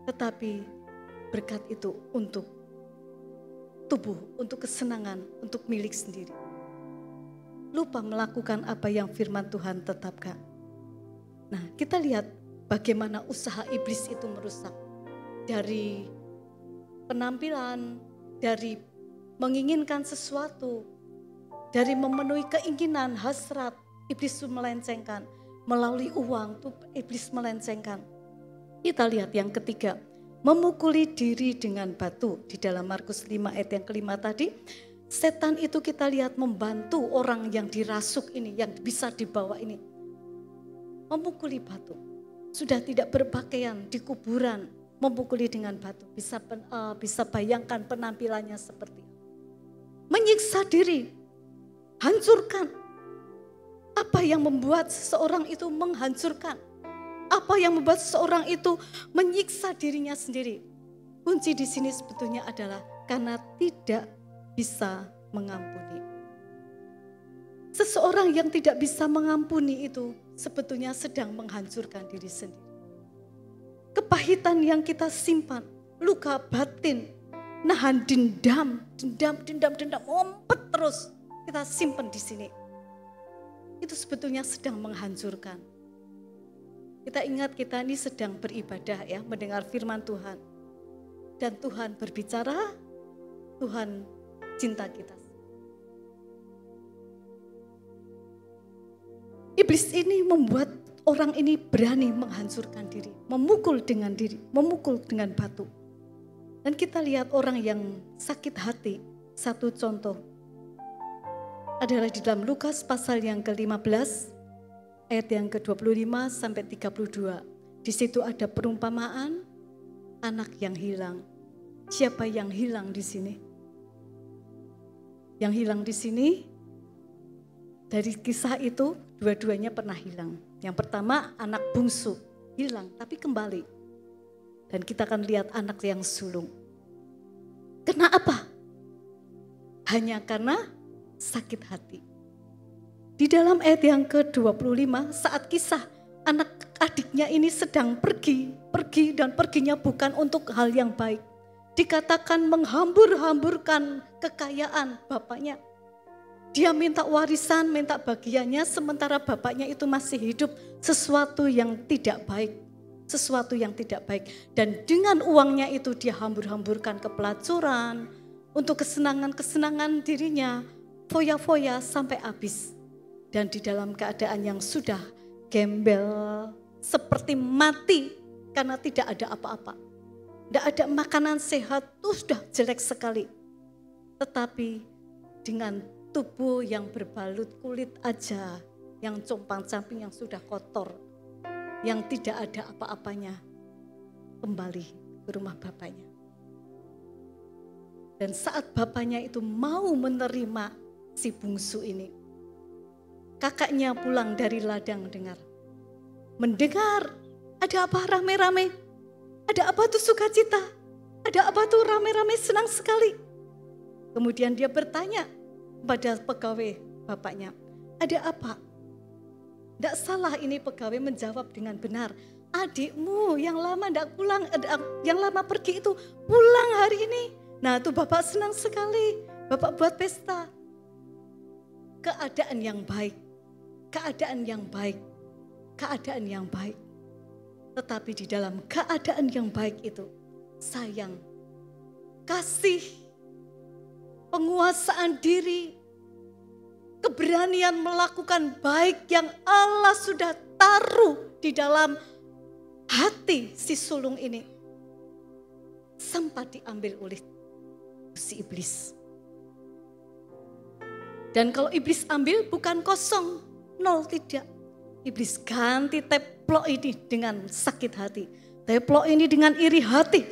tetapi berkat itu untuk tubuh, untuk kesenangan, untuk milik sendiri. Lupa melakukan apa yang firman Tuhan tetapkan. Nah, kita lihat bagaimana usaha iblis itu merusak. Dari penampilan, dari menginginkan sesuatu, dari memenuhi keinginan, hasrat, iblis itu melencengkan. Melalui uang itu iblis melencengkan. Kita lihat yang ketiga, memukuli diri dengan batu. Di dalam Markus 5 ayat yang kelima tadi, setan itu kita lihat membantu orang yang dirasuk ini, yang bisa dibawa ini. Memukuli batu. Sudah tidak berpakaian di kuburan, memukuli dengan batu. Bisa bayangkan penampilannya seperti itu. Menyiksa diri, hancurkan. Apa yang membuat seseorang itu menghancurkan? Apa yang membuat seseorang itu menyiksa dirinya sendiri? Kunci di sini sebetulnya adalah karena tidak bisa mengampuni. Seseorang yang tidak bisa mengampuni itu sebetulnya sedang menghancurkan diri sendiri. Kepahitan yang kita simpan, luka batin, nahan dendam, ngompet terus kita simpan di sini. Itu sebetulnya sedang menghancurkan. Kita ingat kita ini sedang beribadah ya, mendengar firman Tuhan. Dan Tuhan berbicara, Tuhan cinta kita. Iblis ini membuat orang ini berani menghancurkan diri, memukul dengan batu. Dan kita lihat orang yang sakit hati, satu contoh adalah di dalam Lukas pasal yang ke-15 ayat yang ke-25 sampai 32. Di situ ada perumpamaan anak yang hilang. Siapa yang hilang di sini? Yang hilang di sini dari kisah itu dua-duanya pernah hilang. Yang pertama anak bungsu hilang tapi kembali. Dan kita akan lihat anak yang sulung. Kenapa? Hanya karena sakit hati. Di dalam ayat yang ke-25, saat kisah anak adiknya ini sedang pergi dan perginya bukan untuk hal yang baik. Dikatakan menghambur-hamburkan kekayaan bapaknya. Dia minta warisan, minta bagiannya, sementara bapaknya itu masih hidup. Sesuatu yang tidak baik. Sesuatu yang tidak baik. Dan dengan uangnya itu dia hambur-hamburkan ke pelacuran, untuk kesenangan-kesenangan dirinya, foya-foya sampai habis. Dan di dalam keadaan yang sudah gembel, seperti mati karena tidak ada apa-apa. Tidak ada makanan sehat, itu sudah jelek sekali. Tetapi dengan tubuh yang berbalut kulit aja, yang compang-camping, yang sudah kotor, yang tidak ada apa-apanya, kembali ke rumah bapaknya. Dan saat bapaknya itu mau menerima si bungsu ini, kakaknya pulang dari ladang mendengar ada apa rame-rame, ada apa tuh sukacita, ada apa tuh rame-rame senang sekali. Kemudian dia bertanya pada pegawai bapaknya, ada apa? Tidak salah ini pegawai menjawab dengan benar. Adikmu yang lama tidak pulang, yang lama pergi itu pulang hari ini. Nah itu bapak senang sekali, bapak buat pesta. Keadaan yang baik, keadaan yang baik, keadaan yang baik. Tetapi di dalam keadaan yang baik itu, sayang, kasih, penguasaan diri, keberanian melakukan baik yang Allah sudah taruh di dalam hati si sulung ini, sempat diambil oleh si iblis. Dan kalau iblis ambil bukan kosong, nol, tidak. Iblis ganti teplok ini dengan sakit hati. Teplok ini dengan iri hati.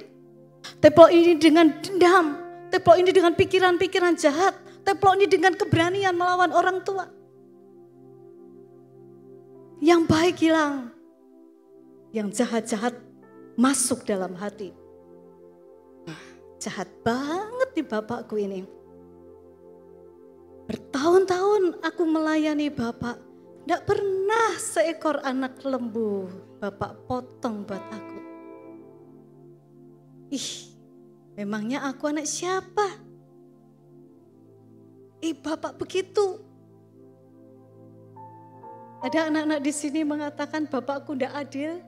Teplok ini dengan dendam. Teplok ini dengan pikiran-pikiran jahat. Teplok ini dengan keberanian melawan orang tua. Yang baik hilang. Yang jahat-jahat masuk dalam hati. Jahat banget di bapakku ini. Bertahun-tahun aku melayani bapak. Tidak pernah seekor anak lembu bapak potong buat aku. Ih, memangnya aku anak siapa? Bapak begitu. Ada anak-anak di sini mengatakan bapakku tidak adil.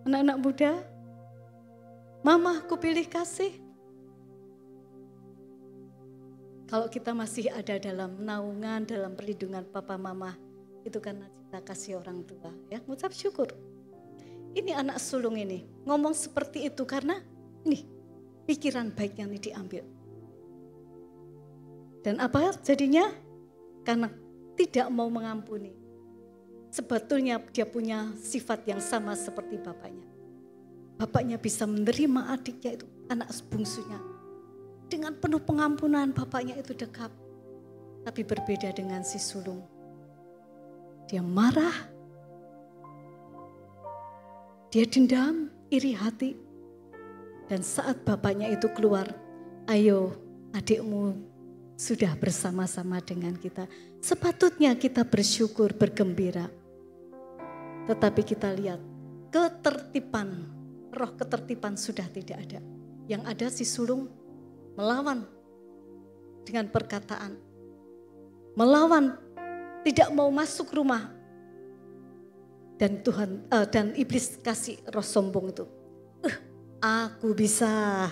Anak-anak muda, mama aku pilih kasih. Kalau kita masih ada dalam naungan, dalam perlindungan papa mama, itu karena cinta kasih orang tua. Ya, ngucap syukur. Ini anak sulung ini ngomong seperti itu karena nih pikiran baik yang diambil. Dan apa jadinya? Karena tidak mau mengampuni. Sebetulnya dia punya sifat yang sama seperti bapaknya. Bapaknya bisa menerima adiknya itu, anak bungsunya. Dengan penuh pengampunan bapaknya itu dekat. Tapi berbeda dengan si sulung. Dia marah. Dia dendam, iri hati. Dan saat bapaknya itu keluar, ayo adikmu sudah bersama-sama dengan kita. Sepatutnya kita bersyukur, bergembira. Tetapi kita lihat ketertiban, roh ketertiban sudah tidak ada. Yang ada si sulung melawan dengan perkataan. Melawan, tidak mau masuk rumah. Dan dan iblis kasih roh sombong itu. Aku bisa.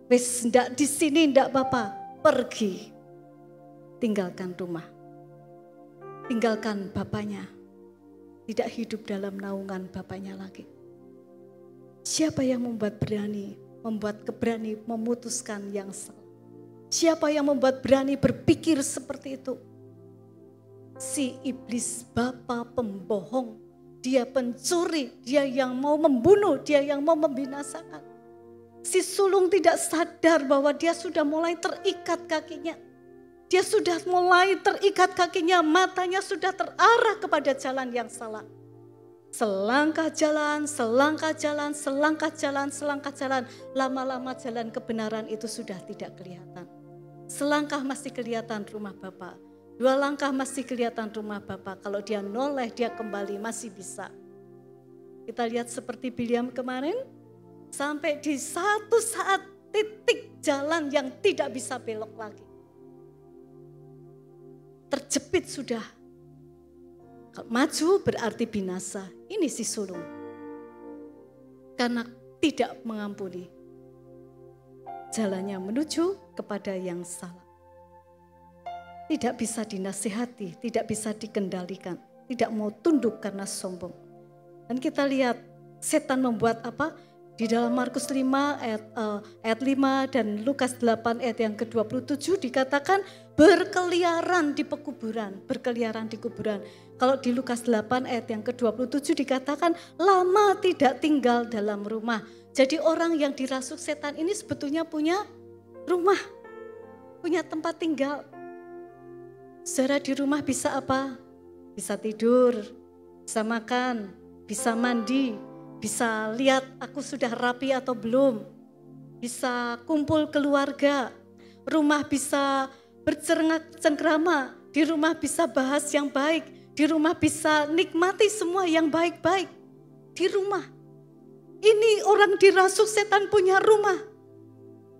Wis ndak di sini ndak apa-apa, pergi. Tinggalkan rumah. Tinggalkan bapaknya. Tidak hidup dalam naungan bapaknya lagi. Siapa yang membuat berani memutuskan yang salah? Siapa yang membuat berani berpikir seperti itu? Si iblis bapa pembohong. Dia pencuri, dia yang mau membunuh, dia yang mau membinasakan. Si sulung tidak sadar bahwa dia sudah mulai terikat kakinya. Dia sudah mulai terikat kakinya, matanya sudah terarah kepada jalan yang salah. Selangkah jalan, selangkah jalan, selangkah jalan, selangkah jalan. Lama-lama jalan kebenaran itu sudah tidak kelihatan. Selangkah masih kelihatan rumah Bapa. 2 langkah masih kelihatan rumah Bapa. Kalau dia noleh, dia kembali masih bisa. Kita lihat seperti Bileam kemarin, sampai di satu saat titik jalan yang tidak bisa belok lagi. Terjepit sudah. Kalau maju berarti binasa. Ini si sulung. Karena tidak mengampuni. Jalannya menuju kepada yang salah. Tidak bisa dinasihati, tidak bisa dikendalikan. Tidak mau tunduk karena sombong. Dan kita lihat setan membuat apa? Di dalam Markus 5 ayat 5 dan Lukas 8 ayat yang ke-27 dikatakan berkeliaran di pekuburan, berkeliaran di kuburan. Kalau di Lukas 8 ayat yang ke-27 dikatakan lama tidak tinggal dalam rumah. Jadi orang yang dirasuk setan ini sebetulnya punya rumah, punya tempat tinggal. Saudara di rumah bisa apa? Bisa tidur, bisa makan, bisa mandi, bisa lihat aku sudah rapi atau belum, bisa kumpul keluarga, rumah bisa bercengkrama, di rumah bisa bahas yang baik, di rumah bisa nikmati semua yang baik-baik, di rumah. Ini orang dirasuk setan punya rumah,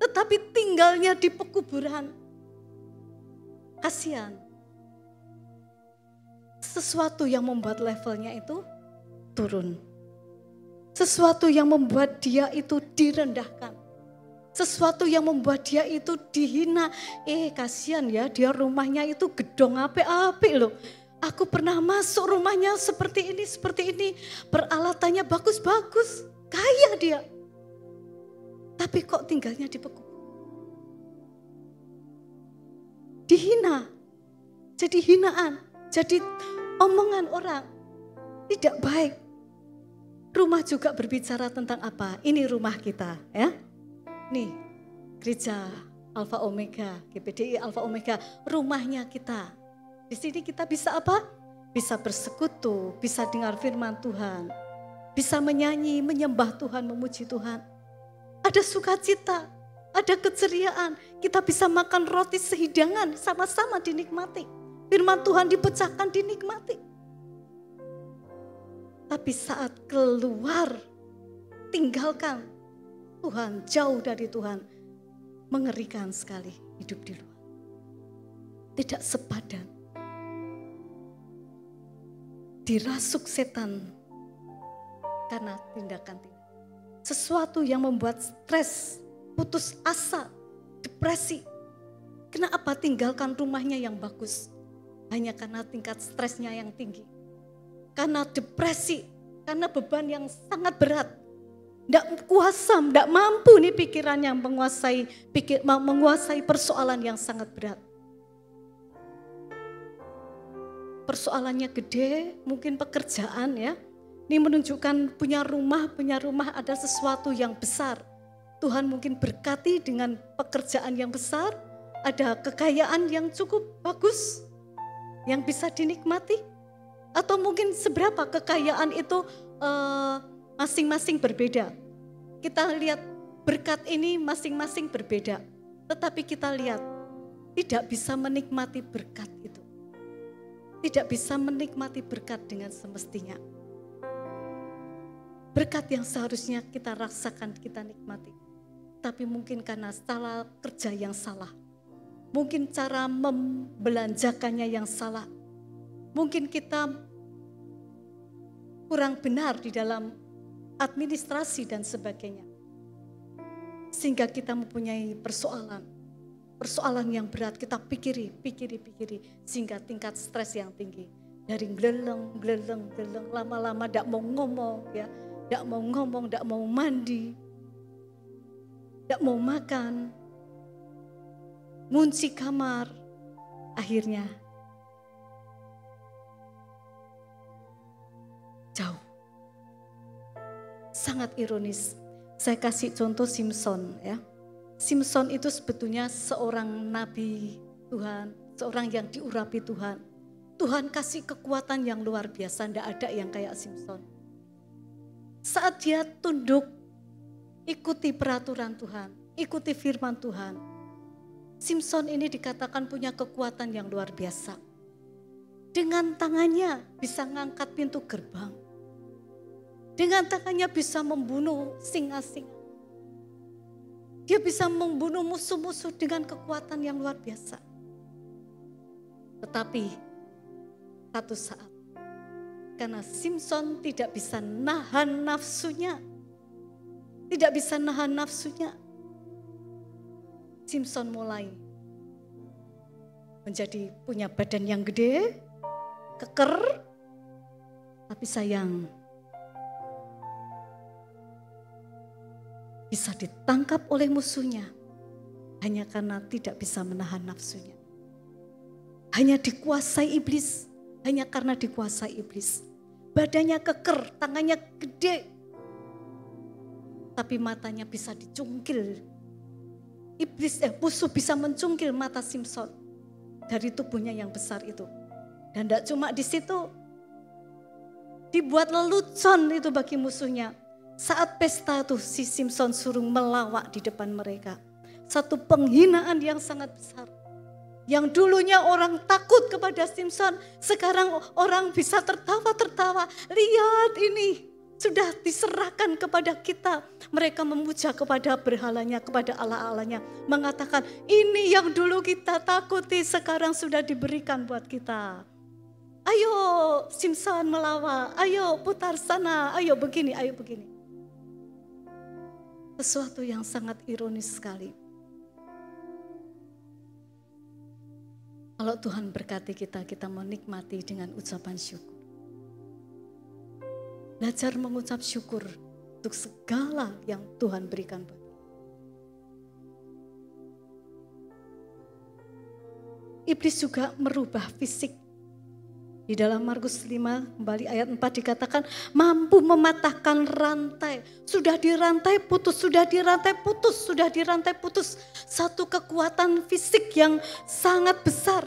tetapi tinggalnya di pekuburan. Kasihan. Sesuatu yang membuat levelnya itu turun. Sesuatu yang membuat dia itu direndahkan. Sesuatu yang membuat dia itu dihina. Kasihan ya, dia rumahnya itu gedong apik-apik loh. Aku pernah masuk rumahnya seperti ini. Peralatannya bagus-bagus. Kaya dia. Tapi kok tinggalnya di pekuburan? Dihina. Jadi hinaan. Jadi omongan orang. Tidak baik. Rumah juga berbicara tentang apa? Ini rumah kita, ya. Nih, gereja Alpha Omega, GPDI Alpha Omega, rumahnya kita. Di sini kita bisa apa? Bisa bersekutu, bisa dengar firman Tuhan, bisa menyanyi, menyembah Tuhan, memuji Tuhan. Ada sukacita, ada keceriaan. Kita bisa makan roti sehidangan, sama-sama dinikmati. Firman Tuhan dipecahkan, dinikmati. Tapi saat keluar, tinggalkan Tuhan, jauh dari Tuhan, mengerikan sekali hidup di luar. Tidak sepadan. Dirasuk setan karena tindakan-tindakan. Sesuatu yang membuat stres, putus asa, depresi. Kenapa tinggalkan rumahnya yang bagus? Hanya karena tingkat stresnya yang tinggi. Karena depresi, karena beban yang sangat berat. Tidak kuasa, tidak mampu nih pikirannya menguasai persoalan yang sangat berat. Persoalannya gede, mungkin pekerjaan ya. Ini menunjukkan punya rumah ada sesuatu yang besar. Tuhan mungkin berkati dengan pekerjaan yang besar, ada kekayaan yang cukup bagus, yang bisa dinikmati. Atau mungkin seberapa kekayaan itu masing-masing berbeda. Kita lihat berkat ini masing-masing berbeda. Tetapi kita lihat tidak bisa menikmati berkat itu. Tidak bisa menikmati berkat dengan semestinya. Berkat yang seharusnya kita rasakan, kita nikmati. Tapi mungkin karena salah kerja yang salah. Mungkin cara membelanjakannya yang salah. Mungkin kita kurang benar di dalam administrasi dan sebagainya. Sehingga kita mempunyai persoalan yang berat, kita pikiri, sehingga tingkat stres yang tinggi. Dari geleng, lama-lama tidak mau ngomong, ya, tidak mau mandi, tidak mau makan, ngunci kamar, akhirnya jauh. Sangat ironis. Saya kasih contoh Simpson ya. Simpson itu sebetulnya seorang nabi Tuhan, seorang yang diurapi Tuhan. Tuhan kasih kekuatan yang luar biasa, tidak ada yang kayak Simpson. Saat dia tunduk, ikuti peraturan Tuhan, ikuti firman Tuhan. Simson ini dikatakan punya kekuatan yang luar biasa. Dengan tangannya bisa ngangkat pintu gerbang. Dengan tangannya bisa membunuh singa-singa. Dia bisa membunuh musuh-musuh dengan kekuatan yang luar biasa. Tetapi satu saat, karena Simson tidak bisa nahan nafsunya. Tidak bisa nahan nafsunya. Simson mulai menjadi punya badan yang gede, keker, tapi sayang. Bisa ditangkap oleh musuhnya hanya karena tidak bisa menahan nafsunya. Hanya dikuasai iblis, hanya karena dikuasai iblis. Badannya keker, tangannya gede, tapi matanya bisa dicungkil. Musuh bisa mencungkil mata Simson dari tubuhnya yang besar itu. Dan tidak cuma di situ, dibuat lelucon itu bagi musuhnya. Saat pesta tuh si Simson suruh melawak di depan mereka. Satu penghinaan yang sangat besar. Yang dulunya orang takut kepada Simson, sekarang orang bisa tertawa-tertawa. Lihat ini, sudah diserahkan kepada kita. Mereka memuja kepada berhalanya, kepada Allah-Allahnya. Mengatakan ini yang dulu kita takuti sekarang sudah diberikan buat kita. Ayo Simson melawak, ayo putar sana, ayo begini, ayo begini. Sesuatu yang sangat ironis sekali. Kalau Tuhan berkati kita, kita menikmati dengan ucapan syukur. Belajar mengucap syukur untuk segala yang Tuhan berikan bagi kita. Iblis juga merubah fisik. Di dalam Markus 5 kembali ayat 4 dikatakan mampu mematahkan rantai. Sudah dirantai putus, sudah dirantai putus, sudah dirantai putus. Satu kekuatan fisik yang sangat besar.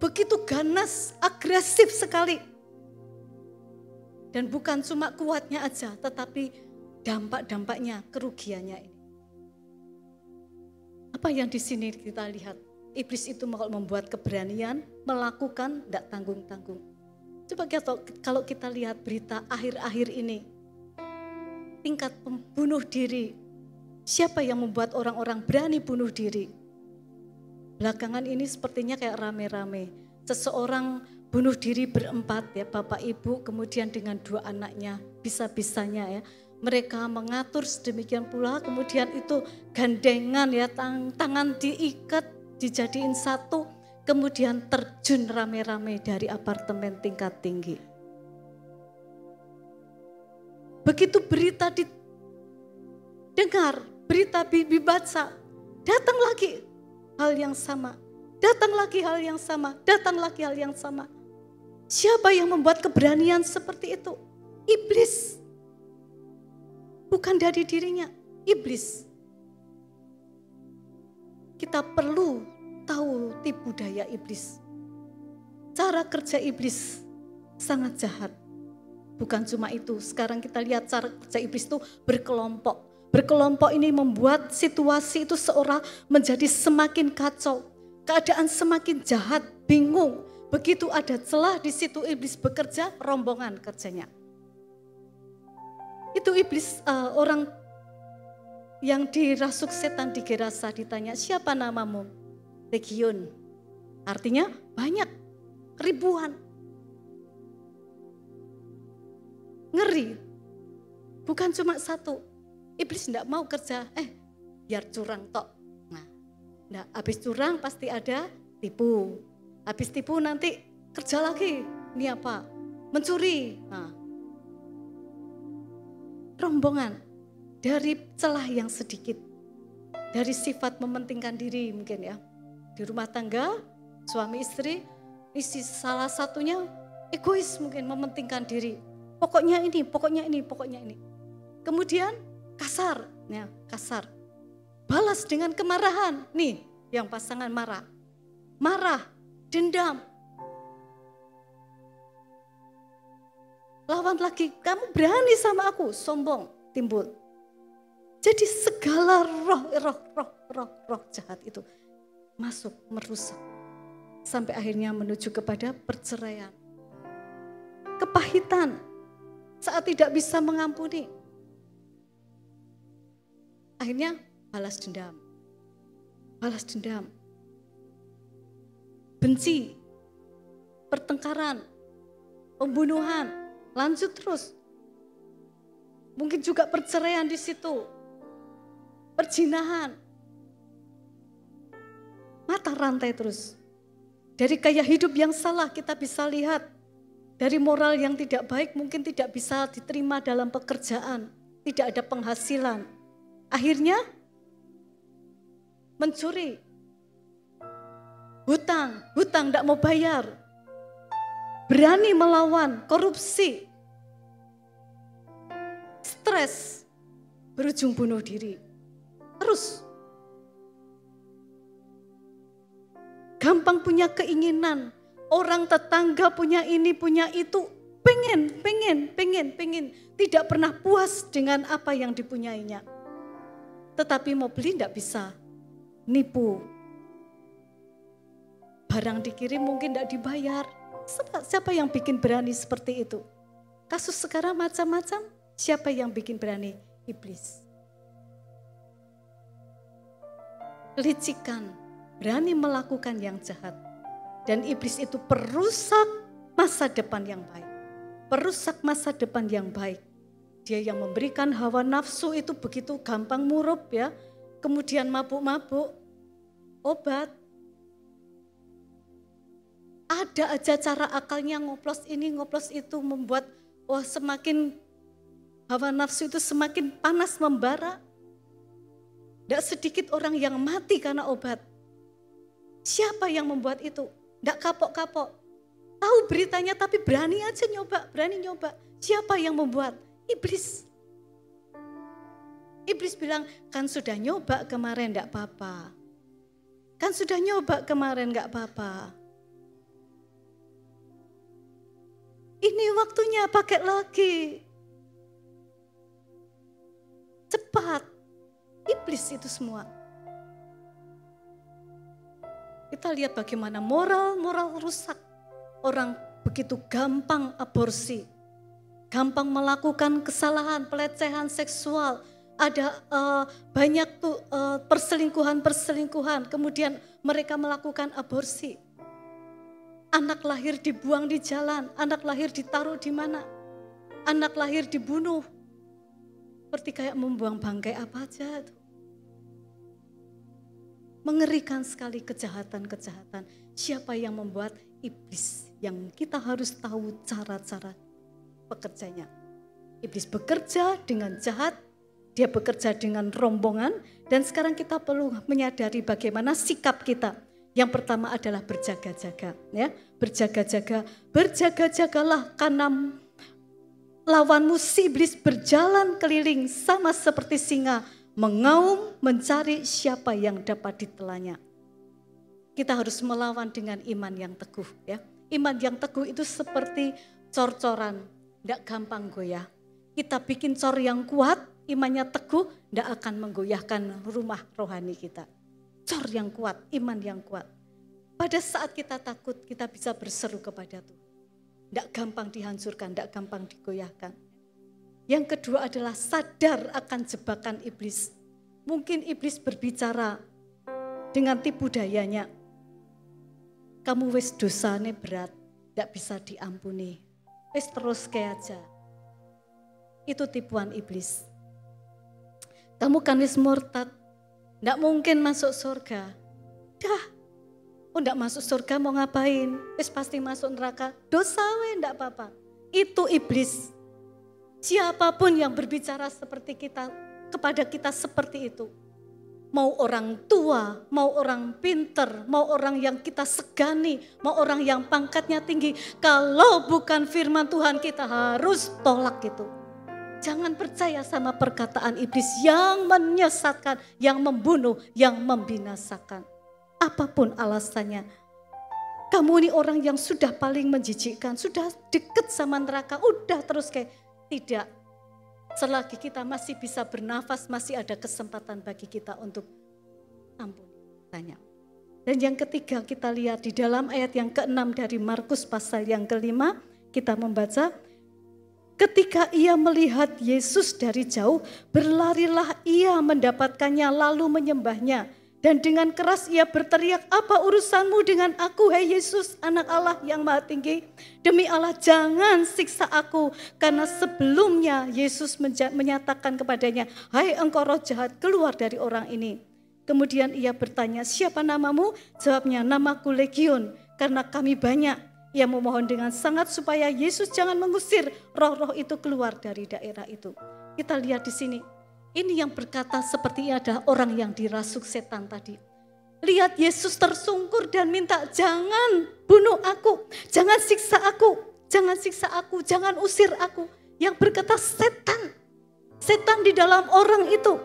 Begitu ganas, agresif sekali. Dan bukan cuma kuatnya aja, tetapi dampak-dampaknya, kerugiannya ini. Apa yang di sini kita lihat? Iblis itu mau membuat keberanian, melakukan, tidak tanggung-tanggung. Coba kalau kita lihat berita akhir-akhir ini, tingkat pembunuh diri, siapa yang membuat orang-orang berani bunuh diri? Belakangan ini sepertinya kayak rame-rame. Seseorang bunuh diri berempat ya, bapak ibu kemudian dengan 2 anaknya, bisa-bisanya ya. Mereka mengatur sedemikian pula, kemudian itu gandengan ya, tangan diikat, dijadiin satu, kemudian terjun rame-rame dari apartemen tingkat tinggi. Begitu berita didengar, berita dibaca, datang lagi hal yang sama. Datang lagi hal yang sama, datang lagi hal yang sama. Siapa yang membuat keberanian seperti itu? Iblis. Bukan dari dirinya, iblis. Kita perlu tahu tipu daya iblis. Cara kerja iblis sangat jahat. Bukan cuma itu, sekarang kita lihat cara kerja iblis itu berkelompok. Berkelompok ini membuat situasi itu seolah menjadi semakin kacau. Keadaan semakin jahat, bingung. Begitu ada celah di situ iblis bekerja, rombongan kerjanya. Itu iblis, orang yang dirasuk setan di Gerasa ditanya, siapa namamu? Legion. Artinya banyak, ribuan. Ngeri. Bukan cuma satu. Iblis tidak mau kerja, biar curang tok. Nah, habis curang pasti ada tipu. Habis tipu nanti kerja lagi. Ini apa? Mencuri. Nah, rombongan dari celah yang sedikit. Dari sifat mementingkan diri mungkin ya. Di rumah tangga, suami istri, salah satunya egois mungkin mementingkan diri. Pokoknya ini, pokoknya ini, pokoknya ini. Kemudian kasar, ya kasar. Balas dengan kemarahan. Nih, yang pasangan marah. Marah, dendam. Lawan lagi, kamu berani sama aku, sombong, timbul. Jadi segala roh jahat itu masuk merusak. Sampai akhirnya menuju kepada perceraian. Kepahitan saat tidak bisa mengampuni. Akhirnya balas dendam. Balas dendam. Benci, pertengkaran, pembunuhan, lanjut terus. Mungkin juga perceraian di situ. Perzinahan. Mata rantai terus. Dari gaya hidup yang salah kita bisa lihat. Dari moral yang tidak baik mungkin tidak bisa diterima dalam pekerjaan. Tidak ada penghasilan. Akhirnya mencuri. Hutang tidak mau bayar. Berani melawan, korupsi. Stres, berujung bunuh diri. Terus. Gampang punya keinginan. Orang tetangga punya ini, punya itu. Pengen. Tidak pernah puas dengan apa yang dipunyainya. Tetapi mau beli tidak bisa. Nipu. Barang dikirim mungkin tidak dibayar. Siapa yang bikin berani seperti itu? Kasus sekarang macam-macam. Siapa yang bikin berani? Iblis. Licikan. Berani melakukan yang jahat. Dan iblis itu perusak masa depan yang baik. Perusak masa depan yang baik. Dia yang memberikan hawa nafsu itu begitu gampang murup ya. Kemudian mabuk-mabuk. Obat. Ada aja cara akalnya ngoplos ini, ngoplos itu. Membuat semakin hawa nafsu itu semakin panas membara. Tidak sedikit orang yang mati karena obat. Siapa yang membuat itu? Tidak kapok-kapok. Tahu beritanya tapi berani aja nyoba, berani nyoba. Siapa yang membuat? Iblis. Iblis bilang, kan sudah nyoba kemarin tidak apa-apa. Kan sudah nyoba kemarin tidak apa-apa. Ini waktunya pakai lagi. Cepat. Iblis itu semua. Kita lihat bagaimana moral rusak. Orang begitu gampang aborsi. Gampang melakukan kesalahan, pelecehan seksual. Ada banyak tuh perselingkuhan. Kemudian mereka melakukan aborsi. Anak lahir dibuang di jalan. Anak lahir ditaruh di mana. Anak lahir dibunuh. Seperti kayak membuang bangkai apa aja tuh. Mengerikan sekali kejahatan-kejahatan. Siapa yang membuat? Iblis. Yang kita harus tahu cara-cara bekerjanya. Iblis bekerja dengan jahat. Dia bekerja dengan rombongan. Dan sekarang kita perlu menyadari bagaimana sikap kita. Yang pertama adalah berjaga-jaga. Ya, berjaga-jaga. Berjaga-jagalah karena lawanmu si iblis berjalan keliling sama seperti singa. Mengaum mencari siapa yang dapat ditelannya. Kita harus melawan dengan iman yang teguh. Ya. Iman yang teguh itu seperti cor-coran, tidak gampang goyah. Kita bikin cor yang kuat, imannya teguh, tidak akan menggoyahkan rumah rohani kita. Cor yang kuat, iman yang kuat. Pada saat kita takut, kita bisa berseru kepada Tuhan. Tidak gampang dihancurkan, tidak gampang digoyahkan. Yang kedua adalah sadar akan jebakan iblis. Mungkin iblis berbicara dengan tipu dayanya. Kamu wis dosane berat, tidak bisa diampuni. Wis terus kayak aja. Itu tipuan iblis. Kamu kan wis murtad, tidak mungkin masuk surga. Tidak masuk surga mau ngapain? Wis pasti masuk neraka. Dosa tidak apa-apa. Itu iblis. Siapapun yang berbicara seperti kita, kepada kita seperti itu. Mau orang tua, mau orang pinter, mau orang yang kita segani, mau orang yang pangkatnya tinggi. Kalau bukan firman Tuhan kita harus tolak itu. Jangan percaya sama perkataan iblis yang menyesatkan, yang membunuh, yang membinasakan. Apapun alasannya. Kamu ini orang yang sudah paling menjijikkan, sudah deket sama neraka, udah terus kayak tidak. Selagi kita masih bisa bernafas, masih ada kesempatan bagi kita untuk ampuni. Tanya. Dan yang ketiga kita lihat di dalam ayat yang ke-6 dari Markus pasal yang ke-5, kita membaca, ketika ia melihat Yesus dari jauh, berlarilah ia mendapatkannya lalu menyembahnya. Dan dengan keras ia berteriak, apa urusanmu dengan aku, hai Yesus, anak Allah yang maha tinggi? Demi Allah jangan siksa aku. Karena sebelumnya Yesus menyatakan kepadanya, hai engkau roh jahat, keluar dari orang ini. Kemudian ia bertanya, siapa namamu? Jawabnya, namaku Legion, karena kami banyak. Ia memohon dengan sangat supaya Yesus jangan mengusir roh-roh itu keluar dari daerah itu. Kita lihat di sini. Ini yang berkata seperti ada orang yang dirasuk setan tadi. Lihat Yesus tersungkur dan minta, jangan bunuh aku, jangan siksa aku, jangan siksa aku, jangan usir aku. Yang berkata setan, setan di dalam orang itu,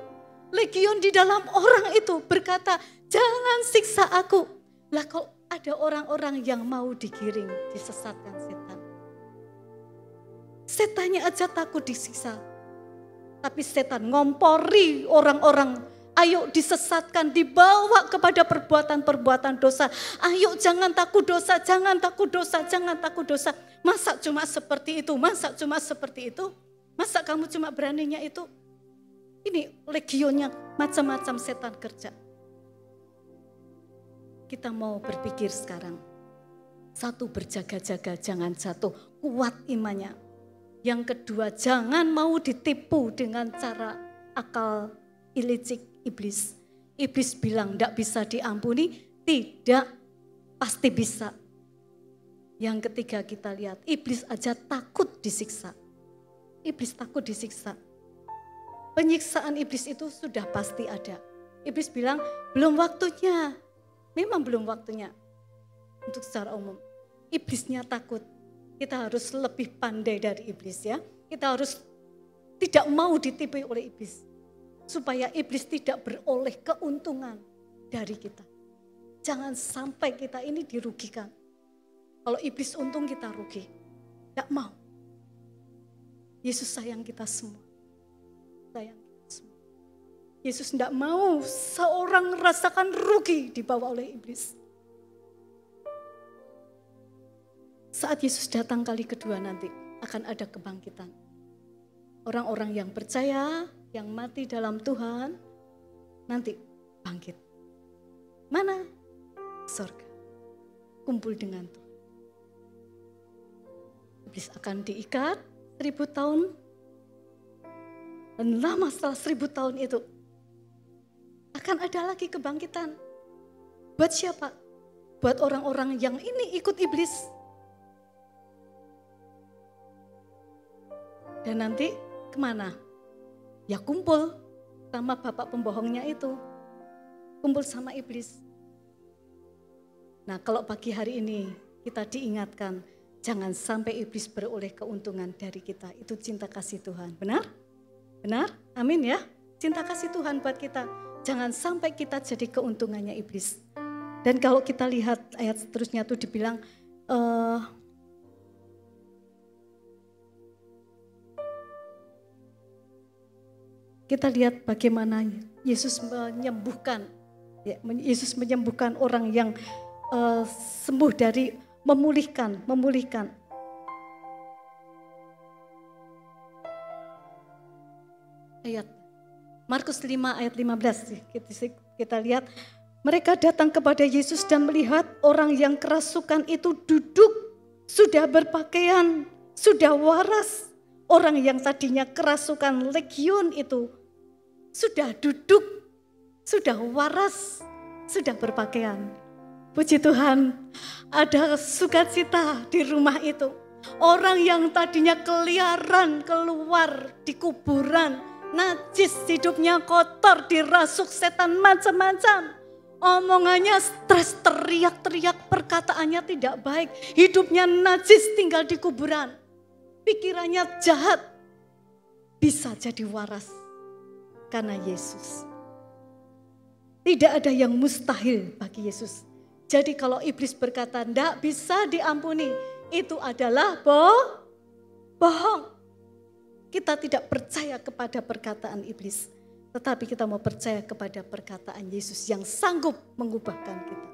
legion di dalam orang itu berkata, jangan siksa aku. Lah kalau ada orang-orang yang mau digiring, disesatkan setan. Setannya aja takut disiksa. Tapi setan ngompori orang-orang, ayo disesatkan, dibawa kepada perbuatan-perbuatan dosa. Ayo jangan takut dosa, jangan takut dosa, jangan takut dosa. Masa cuma seperti itu, masa cuma seperti itu? Masa kamu cuma beraninya itu? Ini legionnya macam-macam setan kerja. Kita mau berpikir sekarang. Satu, berjaga-jaga, jangan jatuh, kuat imannya. Yang kedua, jangan mau ditipu dengan cara akal ilicik iblis. Iblis bilang tidak bisa diampuni, tidak, pasti bisa. Yang ketiga kita lihat, iblis aja takut disiksa. Iblis takut disiksa. Penyiksaan iblis itu sudah pasti ada. Iblis bilang, belum waktunya. Memang belum waktunya. Untuk secara umum, iblisnya takut. Kita harus lebih pandai dari iblis ya. Kita harus tidak mau ditipu oleh iblis. Supaya iblis tidak beroleh keuntungan dari kita. Jangan sampai kita ini dirugikan. Kalau iblis untung kita rugi. Tidak mau. Yesus sayang kita semua. Sayang kita semua. Yesus tidak mau seorang merasakan rugi dibawa oleh iblis. Saat Yesus datang kali kedua nanti akan ada kebangkitan. Orang-orang yang percaya, yang mati dalam Tuhan, nanti bangkit. Mana? Surga. Kumpul dengan Tuhan. Iblis akan diikat 1000 tahun. Dan lama setelah 1000 tahun itu akan ada lagi kebangkitan. Buat siapa? Buat orang-orang yang ini ikut iblis. Dan nanti kemana? Ya kumpul sama bapak pembohongnya itu. Kumpul sama iblis. Nah kalau pagi hari ini kita diingatkan, jangan sampai iblis beroleh keuntungan dari kita. Itu cinta kasih Tuhan. Benar? Benar? Amin ya. Cinta kasih Tuhan buat kita. Jangan sampai kita jadi keuntungannya iblis. Dan kalau kita lihat ayat seterusnya tuh dibilang, kita lihat bagaimana Yesus menyembuhkan, ya, Yesus menyembuhkan orang yang sembuh dari memulihkan. Ayat Markus 5 ayat 15 kita lihat, mereka datang kepada Yesus dan melihat orang yang kerasukan itu duduk, sudah berpakaian, sudah waras. Orang yang tadinya kerasukan legion itu sudah duduk, sudah waras, sudah berpakaian. Puji Tuhan, ada sukacita di rumah itu. Orang yang tadinya keliaran keluar di kuburan, najis, hidupnya kotor, dirasuk setan macam-macam. Omongannya stres, teriak-teriak, perkataannya tidak baik. Hidupnya najis, tinggal di kuburan. Pikirannya jahat, bisa jadi waras. Karena Yesus. Tidak ada yang mustahil bagi Yesus. Jadi kalau iblis berkata tidak bisa diampuni, itu adalah bohong. Kita tidak percaya kepada perkataan iblis. Tetapi kita mau percaya kepada perkataan Yesus yang sanggup mengubahkan kita.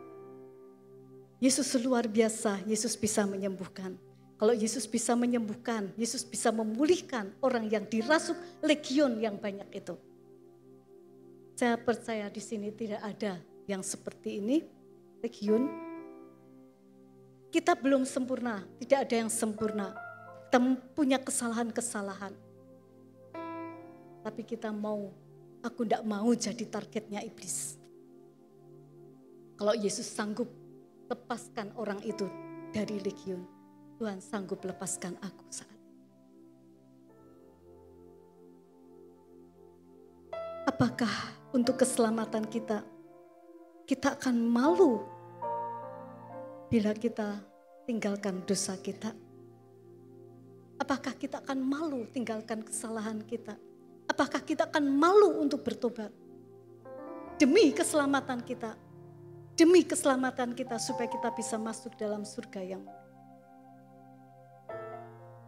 Yesus luar biasa, Yesus bisa menyembuhkan. Kalau Yesus bisa menyembuhkan, Yesus bisa memulihkan orang yang dirasuk legion yang banyak itu. Saya percaya di sini tidak ada yang seperti ini, legion. Kita belum sempurna, tidak ada yang sempurna. Kita punya kesalahan-kesalahan. Tapi kita mau, aku tidak mau jadi targetnya iblis. Kalau Yesus sanggup lepaskan orang itu dari legion, Tuhan sanggup lepaskan aku saat ini. Apakah untuk keselamatan kita akan malu bila kita tinggalkan dosa kita? Apakah kita akan malu tinggalkan kesalahan kita? Apakah kita akan malu untuk bertobat? Demi keselamatan kita. Demi keselamatan kita supaya kita bisa masuk dalam surga yang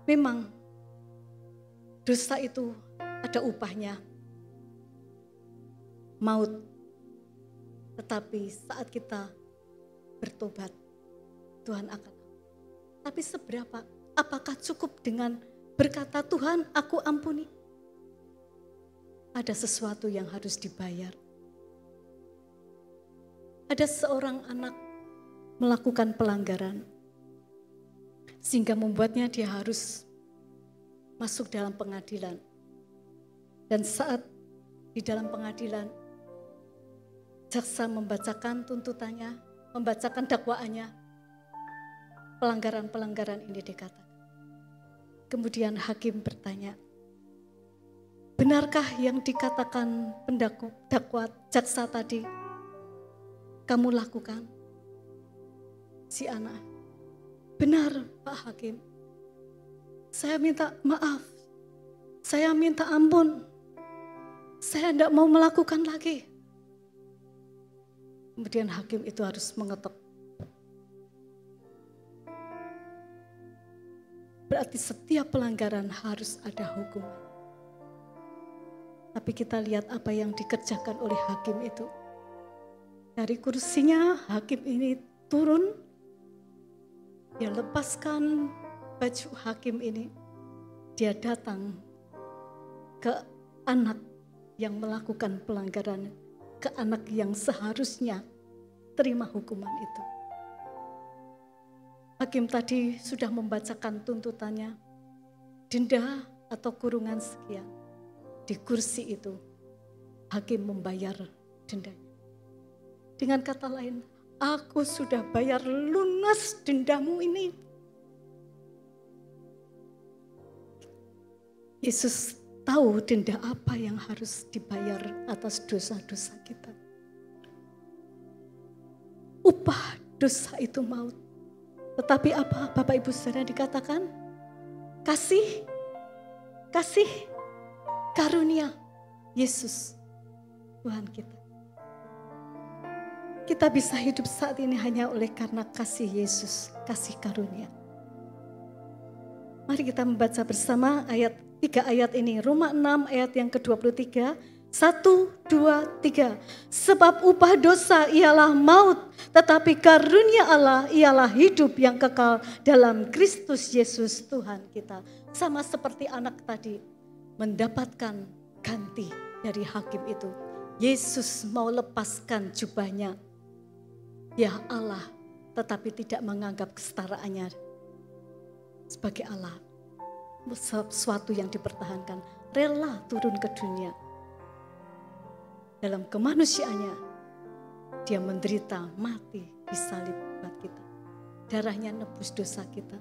memang dosa itu ada upahnya. Maut. Tetapi saat kita bertobat, Tuhan akan. Tapi seberapa? Apakah cukup dengan berkata Tuhan aku ampuni? Ada sesuatu yang harus dibayar. Ada seorang anak melakukan pelanggaran sehingga membuatnya dia harus masuk dalam pengadilan. Dan saat di dalam pengadilan, jaksa membacakan tuntutannya, membacakan dakwaannya, pelanggaran-pelanggaran ini dikatakan. Kemudian hakim bertanya, benarkah yang dikatakan pendakwa jaksa tadi kamu lakukan? Si anak, benar Pak Hakim. Saya minta maaf, saya minta ampun, saya tidak mau melakukan lagi. Kemudian hakim itu harus mengetok. Berarti setiap pelanggaran harus ada hukuman. Tapi kita lihat apa yang dikerjakan oleh hakim itu. Dari kursinya hakim ini turun, dia lepaskan baju hakim ini, dia datang ke anak yang melakukan pelanggaran, ke anak yang seharusnya terima hukuman itu. Hakim tadi sudah membacakan tuntutannya, denda atau kurungan sekian. Di kursi itu, hakim membayar dendanya. Dengan kata lain, aku sudah bayar lunas dendamu ini. Yesus tahu denda apa yang harus dibayar atas dosa-dosa kita. Upah dosa itu maut. Tetapi apa Bapak Ibu Saudara dikatakan? Kasih, karunia Yesus Tuhan kita. Kita bisa hidup saat ini hanya oleh karena kasih Yesus, kasih karunia. Mari kita membaca bersama tiga ayat ini. Roma 6 ayat yang ke-23. 1, 2, 3. Sebab upah dosa ialah maut, tetapi karunia Allah ialah hidup yang kekal dalam Kristus Yesus Tuhan kita. Sama seperti anak tadi mendapatkan ganti dari hakim itu. Yesus mau lepaskan jubahnya. Ya Allah, tetapi tidak menganggap kesetaraannya sebagai Allah. Sesuatu yang dipertahankan. Rela turun ke dunia. Dalam kemanusiaannya, dia menderita, mati di salib buat kita. Darahnya nebus dosa kita.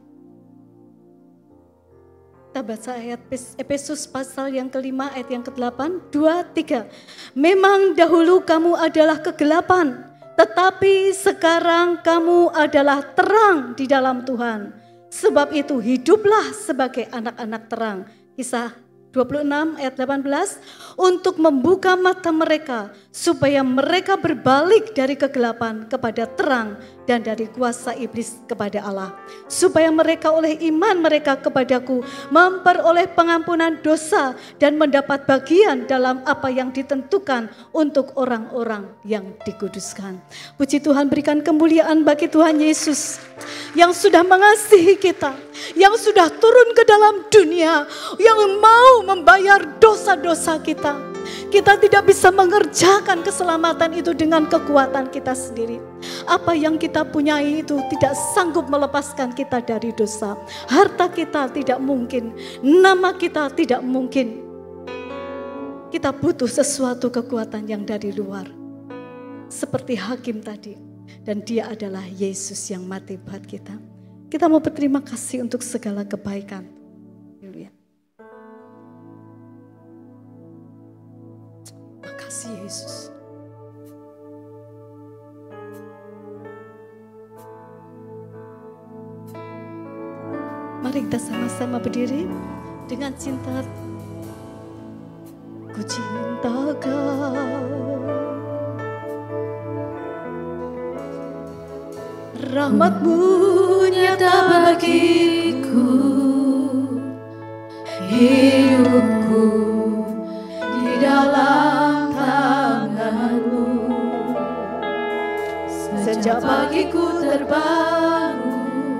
Kita baca ayat Efesus pasal yang kelima ayat yang ke-8, 2, 3. Memang dahulu kamu adalah kegelapan, tetapi sekarang kamu adalah terang di dalam Tuhan. Sebab itu hiduplah sebagai anak-anak terang. Kisah 26 ayat 18, untuk membuka mata mereka supaya mereka berbalik dari kegelapan kepada terang dan dari kuasa iblis kepada Allah, supaya mereka oleh iman mereka kepadaku memperoleh pengampunan dosa dan mendapat bagian dalam apa yang ditentukan untuk orang-orang yang dikuduskan. Puji Tuhan, berikan kemuliaan bagi Tuhan Yesus yang sudah mengasihi kita, yang sudah turun ke dalam dunia, yang mau membayar dosa-dosa kita. Kita tidak bisa mengerjakan keselamatan itu dengan kekuatan kita sendiri. Apa yang kita punyai itu tidak sanggup melepaskan kita dari dosa. Harta kita tidak mungkin, nama kita tidak mungkin. Kita butuh sesuatu kekuatan yang dari luar. Seperti hakim tadi. Dan dia adalah Yesus yang mati buat kita. Kita mau berterima kasih untuk segala kebaikan. Haleluya. Makasih Yesus. Mari kita sama-sama berdiri dengan cinta. Ku cinta Kau, rahmat-Mu nyata bagiku, hidupku di dalam tangan-Mu. Sejak pagiku terbangun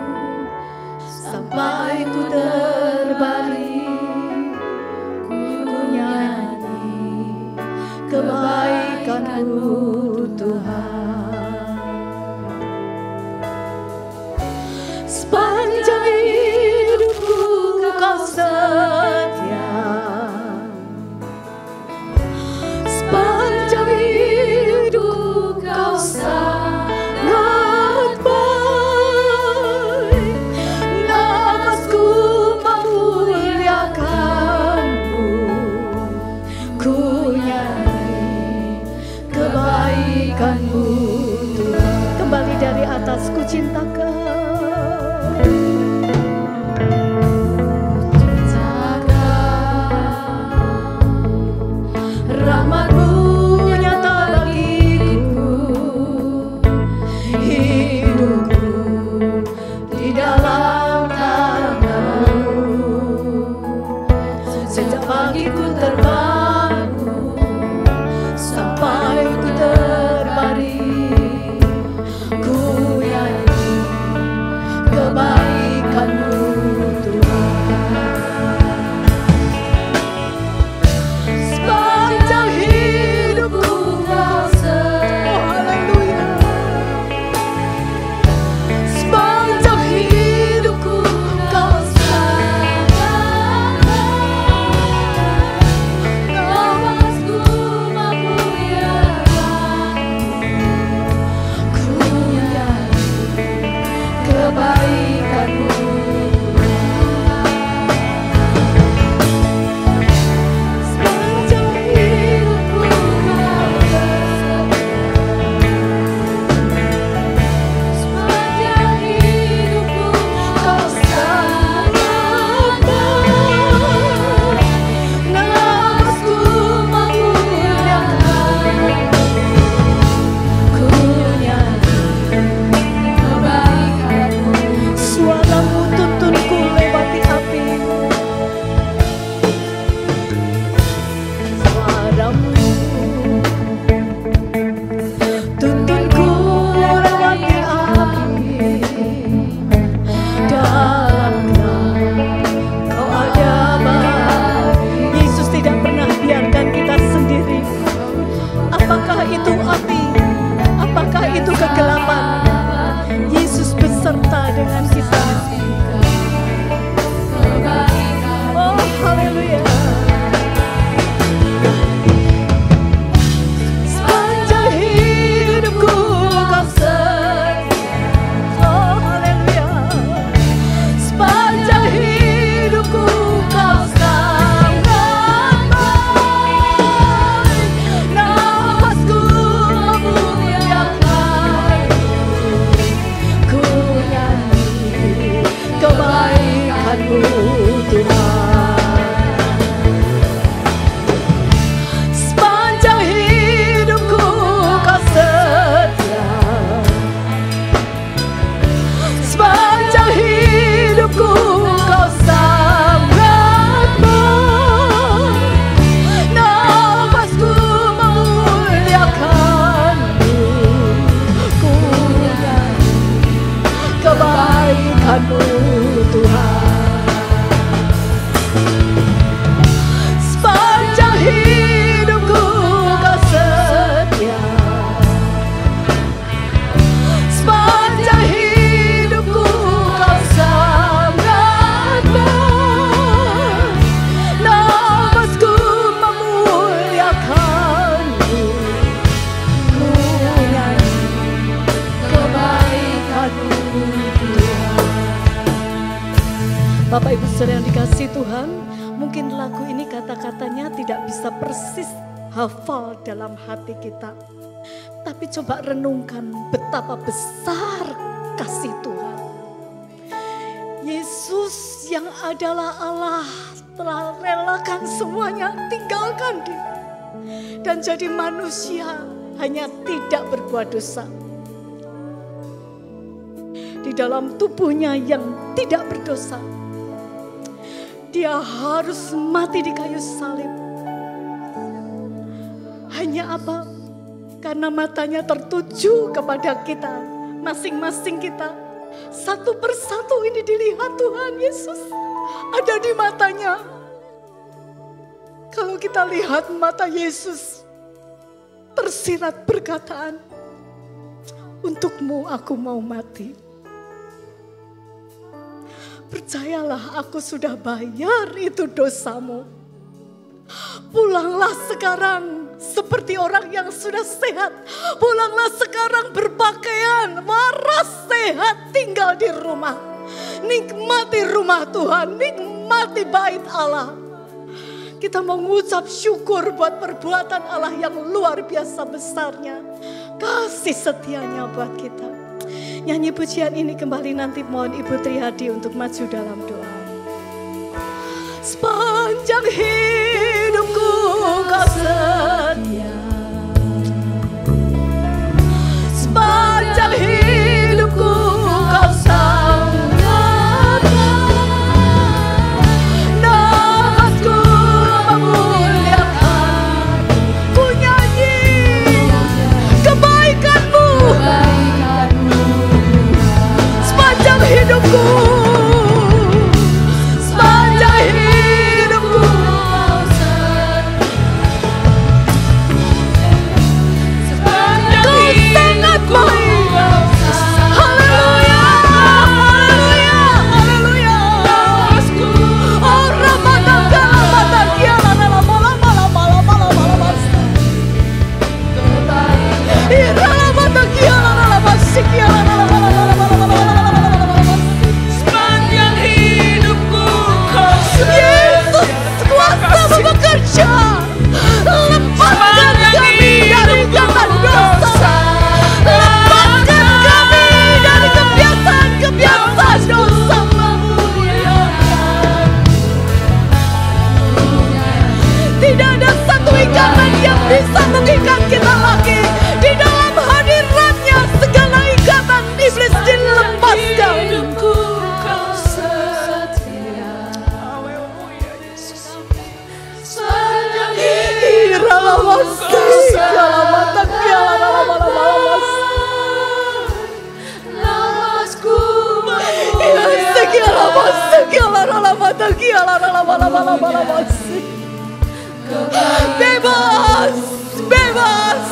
sampai ku terbaring, ku nyanyi kebaikan-Mu Tuhan. Sepanjang hidupku Kau setia, sepanjang hidupku Kau sangat baik. Nafasku memuliakan-Mu, ku nyanyi kebaikan-Mu Tuhan. Kembali dari atas, ku cinta Kau. Rahmat-Mu nyata bagiku, hidupku di dalam tangan-Mu. Sejak pagiku terbangun sampai ku terbaring, ku nyanyi kebaikan-Mu Tuhan. Sepanjang hidupku Kau setia, oh haleluya. Sepanjang hidupku Kau sangat baik. Nafasku memuliakan-Mu, ku nyanyi kebaikan-Mu. Sepanjang hidupku Kau setia, sepanjang hidupku Kau sangat baik. Nafasku memuliakan-Mu, ku nyanyi kebaikan-Mu. Suara-Mu tuntunku lewati api, suara-Mu tuntunku lewati api. Dalam Kau ada bagi. Yesus tidak pernah biarkan kita sendiri. Apakah itu api? Apakah itu kegelapan? Yesus beserta dengan kita. Oh haleluya. Sepanjang hidupku Kau setia, oh haleluya. Sepanjang hidupku Kau sangat baik. Nafasku memuliakan-Mu, ku nyanyi kebaikan-Mu Tuhan. Sepanjang hidupku Kau setia, sepanjang hidupku Kau sangat baik. Nafasku memuliakan-Mu, ku nyanyi kebaikan-Mu Tuhan. Bapak Ibu Saudara yang dikasihi Tuhan, mungkin lagu ini kata-katanya tidak bisa persis hafal dalam hati kita. Tapi coba renungkan betapa besar kasih Tuhan. Yesus yang adalah Allah telah relakan semuanya, tinggalkan dia. Dan jadi manusia, hanya tidak berbuat dosa. Di dalam tubuhnya yang tidak berdosa, dia harus mati di kayu salib. Hanya apa? Karena matanya tertuju kepada kita, masing-masing kita. Satu persatu ini dilihat Tuhan Yesus ada di matanya. Kalau kita lihat mata Yesus, tersirat perkataan, "Untukmu aku mau mati." Percayalah, aku sudah bayar itu dosamu. Pulanglah sekarang seperti orang yang sudah sehat. Pulanglah sekarang berpakaian, waras, sehat, tinggal di rumah. Nikmati rumah Tuhan, nikmati bait Allah. Kita mengucap syukur buat perbuatan Allah yang luar biasa besarnya. Kasih setianya buat kita. Nyanyi pujian ini kembali nanti, mohon Ibu Trihadi untuk maju dalam doa. Sepanjang hidupku Kau setia, sepanjang hidupku Kau sangat baik. Nafasku memuliakan, ku nyanyi kebaikan-Mu. Sepanjang hidupku, sepanjang hidupku Kau sangat baik. Haleluya, haleluya, haleluya. Oh ramadaka, ramadaki, lala, mala, mala, mala, mala, mala, mala. Ramadaki, lala, masiki, lala, mala, mala, mala, mala, mala. Yesus, kuasa-Mu bekerja. Lepaskan kami dari ikatan dosa. Lepaskan kami dari kebiasaan-kebiasaan dosa. Tidak ada satu ikatan yang bisa mengikat kita lagi. Di dalam hadirat-Nya segala ikatan iblis dilepaskan. Bebas, bebas,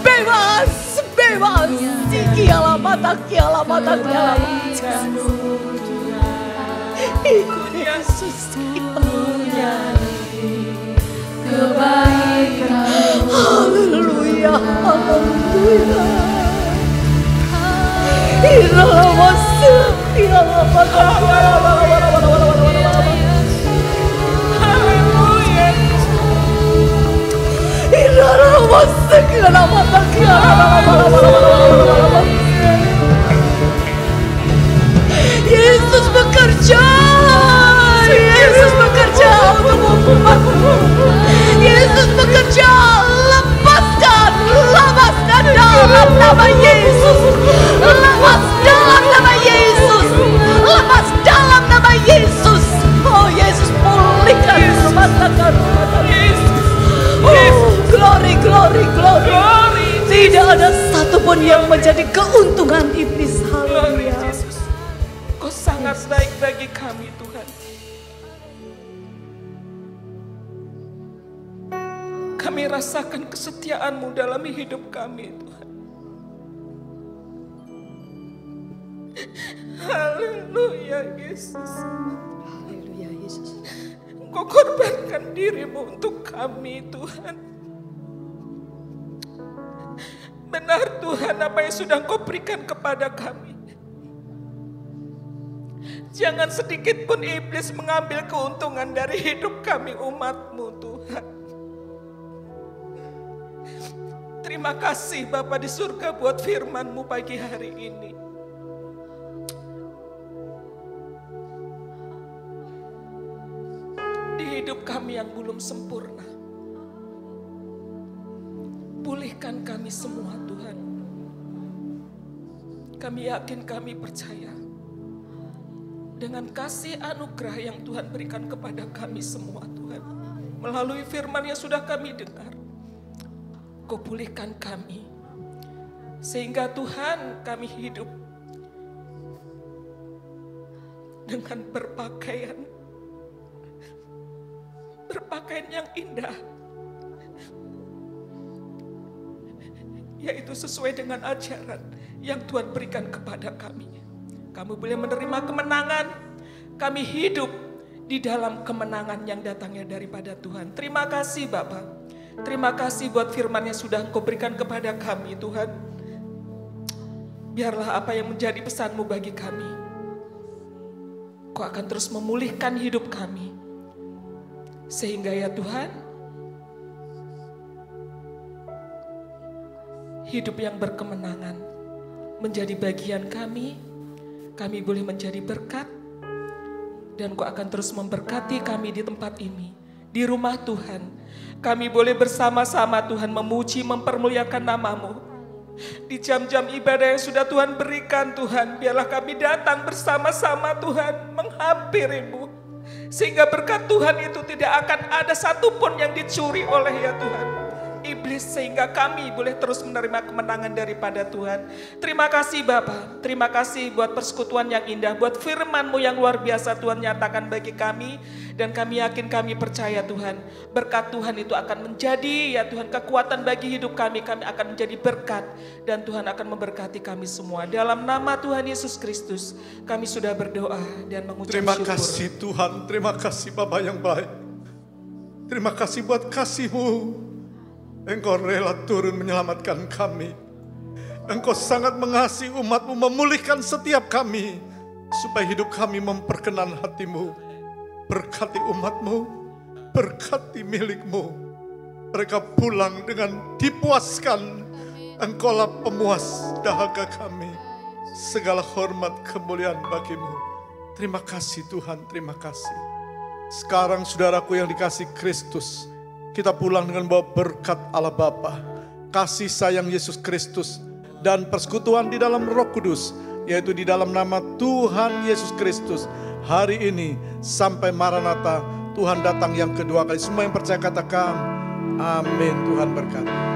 bebas, bebas. Sikiala mata, kiala mata, kiala mata. Yesus, kebaikan. Haleluya, haleluya. Yesus bekerja, Yesus bekerja untuk hukumanmu. Yesus bekerja, lepaskan, lepaskan dalam nama Yesus. Lepas dalam nama Yesus. Lepas dalam nama Yesus. Oh Yesus, pulihkan rumah-tangga Yesus. Oh glory, glory, glory. Tidak ada satupun yang menjadi keuntungan iblis. Haleluya. sangat baik bagi kami Tuhan. Kami rasakan kesetiaan-Mu dalam hidup kami Tuhan. Haleluya Yesus. Haleluya Yesus. Engkau korbankan diri-Mu untuk kami Tuhan. Benar Tuhan apa yang sudah Engkau berikan kepada kami. Jangan sedikit pun iblis mengambil keuntungan dari hidup kami umat-Mu Tuhan. Terima kasih Bapa di surga buat firman-Mu pagi hari ini. Di hidup kami yang belum sempurna, pulihkan kami semua Tuhan. Kami yakin, kami percaya dengan kasih anugerah yang Tuhan berikan kepada kami semua Tuhan. Melalui firman yang sudah kami dengar, Kau pulihkan kami, sehingga Tuhan kami hidup dengan berpakaian yang indah, yaitu sesuai dengan ajaran yang Tuhan berikan kepada kami. Kami boleh menerima kemenangan, kami hidup di dalam kemenangan yang datangnya daripada Tuhan. Terima kasih Bapa. Terima kasih buat firman yang sudah Engkau berikan kepada kami Tuhan. Biarlah apa yang menjadi pesan-Mu bagi kami, Kau akan terus memulihkan hidup kami. Sehingga ya Tuhan, hidup yang berkemenangan menjadi bagian kami. Kami boleh menjadi berkat, dan Kau akan terus memberkati kami di tempat ini, di rumah Tuhan. Kami boleh bersama-sama Tuhan memuji, mempermuliakan nama-Mu. Di jam-jam ibadah yang sudah Tuhan berikan Tuhan, biarlah kami datang bersama-sama Tuhan menghampiri-Mu. Sehingga berkat Tuhan itu tidak akan ada satupun yang dicuri oleh ya Tuhan iblis, sehingga kami boleh terus menerima kemenangan daripada Tuhan. Terima kasih Bapa, terima kasih buat persekutuan yang indah, buat firman-Mu yang luar biasa Tuhan nyatakan bagi kami. Dan kami yakin, kami percaya Tuhan, berkat Tuhan itu akan menjadi ya Tuhan kekuatan bagi hidup kami. Kami akan menjadi berkat, dan Tuhan akan memberkati kami semua. Dalam nama Tuhan Yesus Kristus kami sudah berdoa dan mengucap terima syukur. Terima kasih Tuhan, terima kasih Bapa yang baik. Terima kasih buat kasih-Mu. Engkau rela turun menyelamatkan kami. Engkau sangat mengasihi umat-Mu, memulihkan setiap kami, supaya hidup kami memperkenan hati-Mu. Berkati umat-Mu, berkati milik-Mu. Mereka pulang dengan dipuaskan. Engkaulah pemuas dahaga kami. Segala hormat kemuliaan bagi-Mu. Terima kasih Tuhan, terima kasih. Sekarang saudaraku yang dikasihi Kristus, kita pulang dengan bawa berkat Allah Bapa, kasih sayang Yesus Kristus, dan persekutuan di dalam Roh Kudus, yaitu di dalam nama Tuhan Yesus Kristus. Hari ini sampai Maranatha, Tuhan datang yang kedua kali. Semua yang percaya katakan amin. Tuhan berkati.